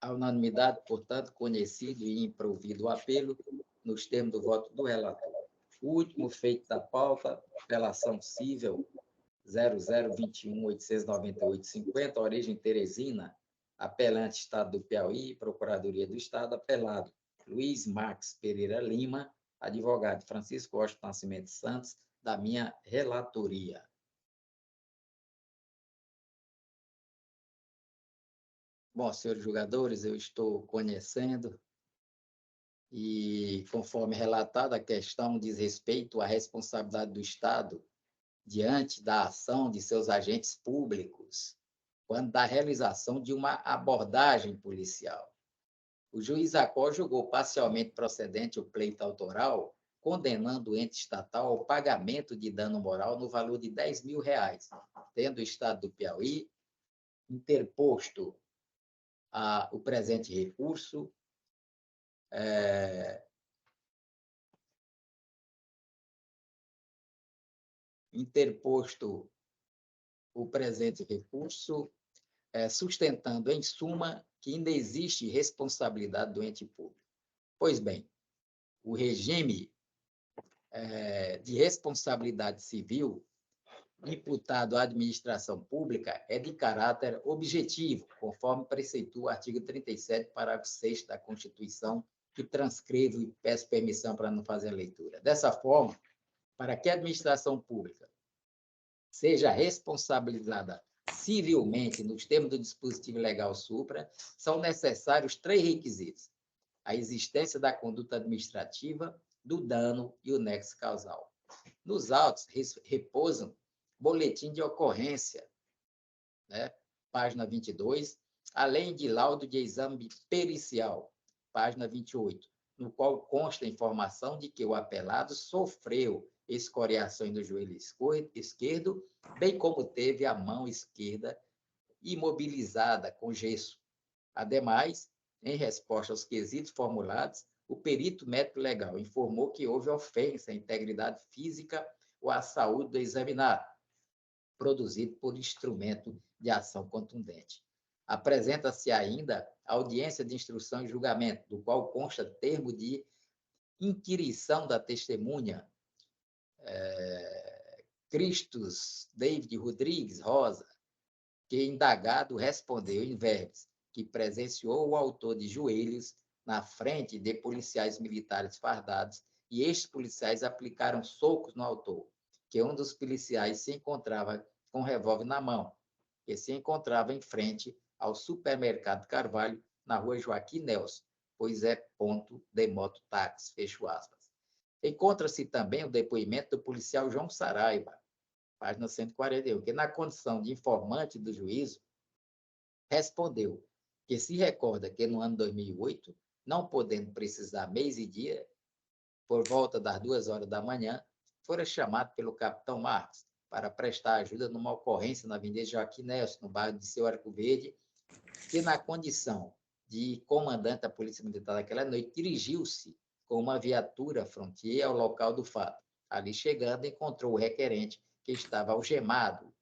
A unanimidade, portanto, conhecido e improvido o apelo, nos termos do voto do relator. O último feito da pauta, apelação cível 0021.898.50, origem Teresina, apelante Estado do Piauí, Procuradoria do Estado, apelado Luiz Max Pereira Lima, advogado Francisco Washington Nascimento Santos, da minha relatoria. Bom, senhores julgadores, eu estou conhecendo e, conforme relatado, a questão diz respeito à responsabilidade do Estado diante da ação de seus agentes públicos, quando da realização de uma abordagem policial. O juiz Acó julgou parcialmente procedente o pleito autoral, condenando o ente estatal ao pagamento de dano moral no valor de R$10.000, tendo o Estado do Piauí interposto o presente recurso, sustentando, em suma, que ainda existe responsabilidade do ente público. Pois bem, o regime de responsabilidade civil imputado à administração pública é de caráter objetivo, conforme preceitua o artigo 37, parágrafo 6º da Constituição, que transcrevo e peço permissão para não fazer a leitura. Dessa forma, para que a administração pública seja responsabilizada civilmente nos termos do dispositivo legal supra, são necessários 3 requisitos: a existência da conduta administrativa, do dano e o nexo causal. Nos autos repousam boletim de ocorrência, página 22, além de laudo de exame pericial, página 28, no qual consta a informação de que o apelado sofreu escoriações do joelho esquerdo, bem como teve a mão esquerda imobilizada com gesso. Ademais, em resposta aos quesitos formulados, o perito médico legal informou que houve ofensa à integridade física ou à saúde do examinado, produzido por instrumento de ação contundente. Apresenta-se ainda a audiência de instrução e julgamento, do qual consta termo de inquirição da testemunha Cristos David Rodrigues Rosa, que indagado respondeu em verbis que presenciou o autor de joelhos na frente de policiais militares fardados e estes policiais aplicaram socos no autor, que um dos policiais se encontrava com um revólver na mão, que se encontrava em frente ao supermercado Carvalho, na rua Joaquim Nelson, pois é ponto de mototáxi, fecho aspas. Encontra-se também o depoimento do policial João Saraiva, página 141, que na condição de informante do juízo, respondeu que se recorda que no ano 2008, não podendo precisar mês e dia, por volta das 2h da manhã, fora chamado pelo capitão Marcos para prestar ajuda numa ocorrência na Avenida Joaquim Nelson, no bairro de Seu Arco Verde, que, na condição de comandante da Polícia Militar daquela noite, dirigiu-se com uma viatura frontier ao local do fato. Ali chegando, encontrou o requerente, que estava algemado.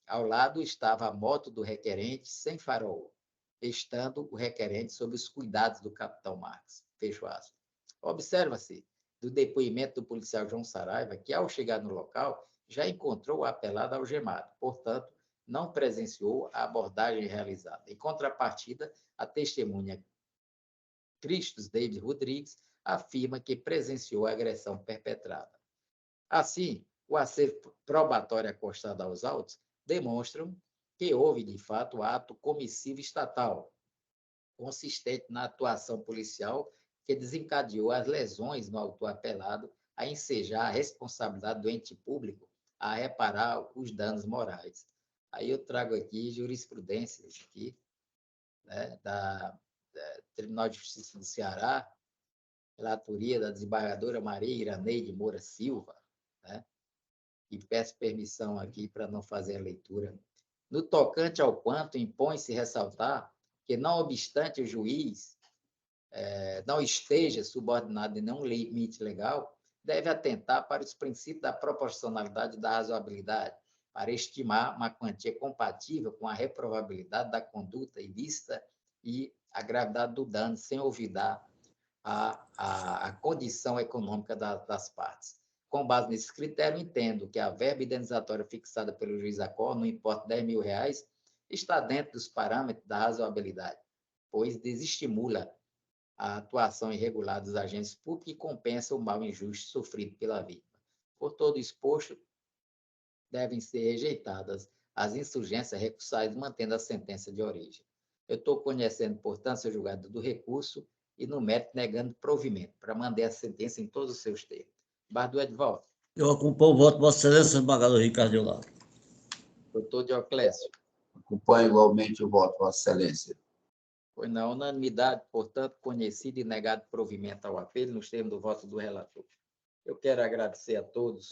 Ao lado estava a moto do requerente sem farol, estando o requerente sob os cuidados do capitão Marques. Fecho aspas. Observa-se do depoimento do policial João Saraiva que, ao chegar no local, já encontrou o apelado algemado, portanto, não presenciou a abordagem realizada. Em contrapartida, a testemunha Cristos David Rodrigues afirma que presenciou a agressão perpetrada. Assim, o acervo probatório acostado aos autos demonstram que houve, de fato, ato comissivo estatal, consistente na atuação policial que desencadeou as lesões no autor apelado a ensejar a responsabilidade do ente público a reparar os danos morais. Aí eu trago aqui jurisprudências aqui, né, da Tribunal de Justiça do Ceará, relatoria da desembargadora Maria Iraneide Moura Silva, né, e peço permissão aqui para não fazer a leitura. No tocante ao quanto, impõe-se ressaltar que, não obstante o juiz não esteja subordinado em nenhum limite legal, deve atentar para os princípios da proporcionalidade e da razoabilidade, para estimar uma quantia compatível com a reprovabilidade da conduta ilícita e a gravidade do dano, sem olvidar a condição econômica das partes. Com base nesse critério, entendo que a verba indenizatória fixada pelo juiz Acor, no importe de R$10.000, está dentro dos parâmetros da razoabilidade, pois desestimula a atuação irregular dos agentes públicos e compensa o mal injusto sofrido pela vítima. Por todo exposto, devem ser rejeitadas as insurgências recursais, mantendo a sentença de origem. Eu estou conhecendo, portanto, seu julgado do recurso e, no mérito, negando provimento, para manter a sentença em todos os seus termos. Bardo Edvaldo. Eu acompanho o voto de Vossa Excelência, desembargador Ricardo de Lara. Doutor Dioclésio. Acompanho igualmente o voto, Vossa Excelência. Foi na unanimidade, portanto, conhecido e negado provimento ao apelo, nos termos do voto do relator. Eu quero agradecer a todos,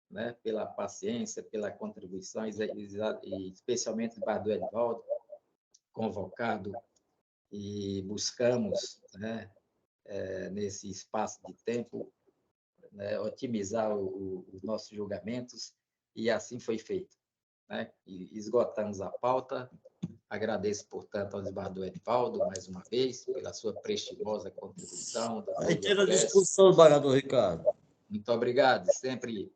né, pela paciência, pela contribuição, e especialmente o Bardo Edvaldo, convocado, e buscamos, né, nesse espaço de tempo, né, otimizar os nossos julgamentos, e assim foi feito, né? E esgotamos a pauta. Agradeço, portanto, ao desembargador Edvaldo, mais uma vez, pela sua prestigiosa contribuição. Retiro a discussão, desembargador Ricardo. Muito obrigado. Sempre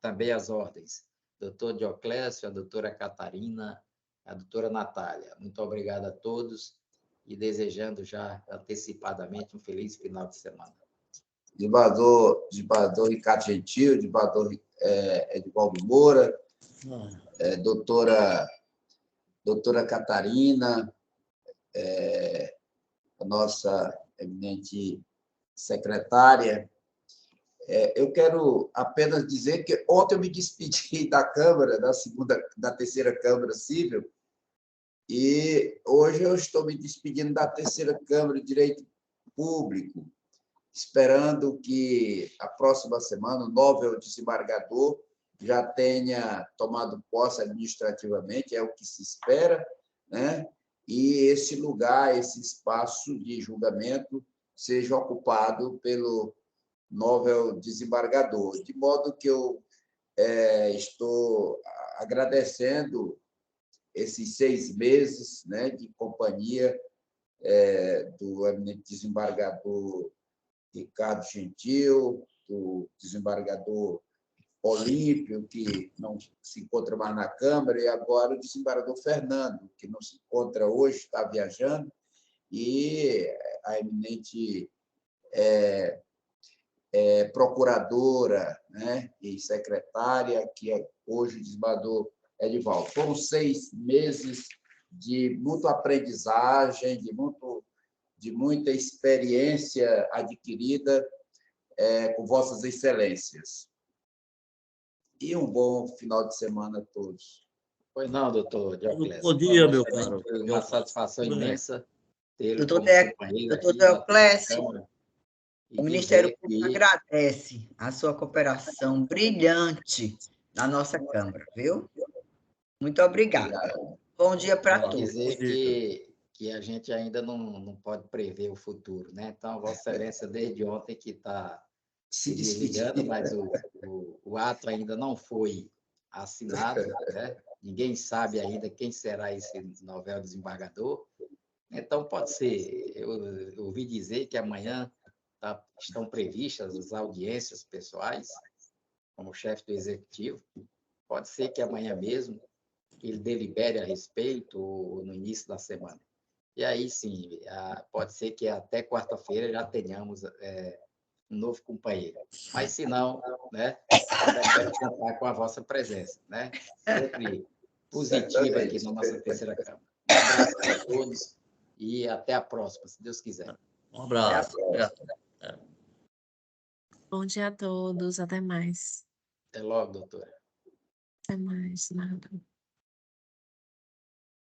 também as ordens. Doutor Dioclésio, a doutora Catarina, a doutora Natália. Muito obrigado a todos e desejando já antecipadamente um feliz final de semana. Desembargador Ricardo Gentil, desembargador Edvaldo Moura, doutora Catarina, a nossa eminente secretária. Eu quero apenas dizer que ontem eu me despedi da Câmara, da terceira Câmara Civil, e hoje eu estou me despedindo da terceira Câmara de Direito Público, esperando que a próxima semana o novo desembargador já tenha tomado posse administrativamente, é o que se espera, né? E esse lugar, esse espaço de julgamento seja ocupado pelo novo desembargador, de modo que eu estou agradecendo esses 6 meses, né, de companhia do eminente desembargador Ricardo Gentil, do desembargador Olímpio, que não se encontra mais na Câmara, e agora o desembargador Fernando, que não se encontra hoje, está viajando, e a eminente procuradora, né, e secretária, que é hoje o desembargador Edvaldo. Foram 6 meses de muita aprendizagem, de muita experiência adquirida com Vossas Excelências. E um bom final de semana a todos. Pois não, doutor Dioclésio. Bom dia, meu caro. Foi uma satisfação imensa tê-lo Doutor como companheiro aqui na Dioclésio, Câmara. o Ministério Público agradece a sua cooperação brilhante na nossa Câmara, viu? Muito obrigada. Bom dia para Bom todos. Dizer que a gente ainda não pode prever o futuro, né? Então, Vossa Excelência, desde ontem que está se desligando, mas o ato ainda não foi assinado, né? Ninguém sabe ainda quem será esse novel desembargador. Então, pode ser, eu ouvi dizer que amanhã estão previstas as audiências pessoais, como chefe do executivo. Pode ser que amanhã mesmo ele delibere a respeito ou no início da semana. E aí, sim, pode ser que até quarta-feira já tenhamos um novo companheiro. Mas, se não, né, ainda quero contar com a vossa presença, né? Sempre positiva aqui na nossa terceira Câmara. Um abraço para todos e até a próxima, se Deus quiser. Um abraço. Obrigado. Bom dia a todos, até mais. Até logo, doutora. Até mais, nada.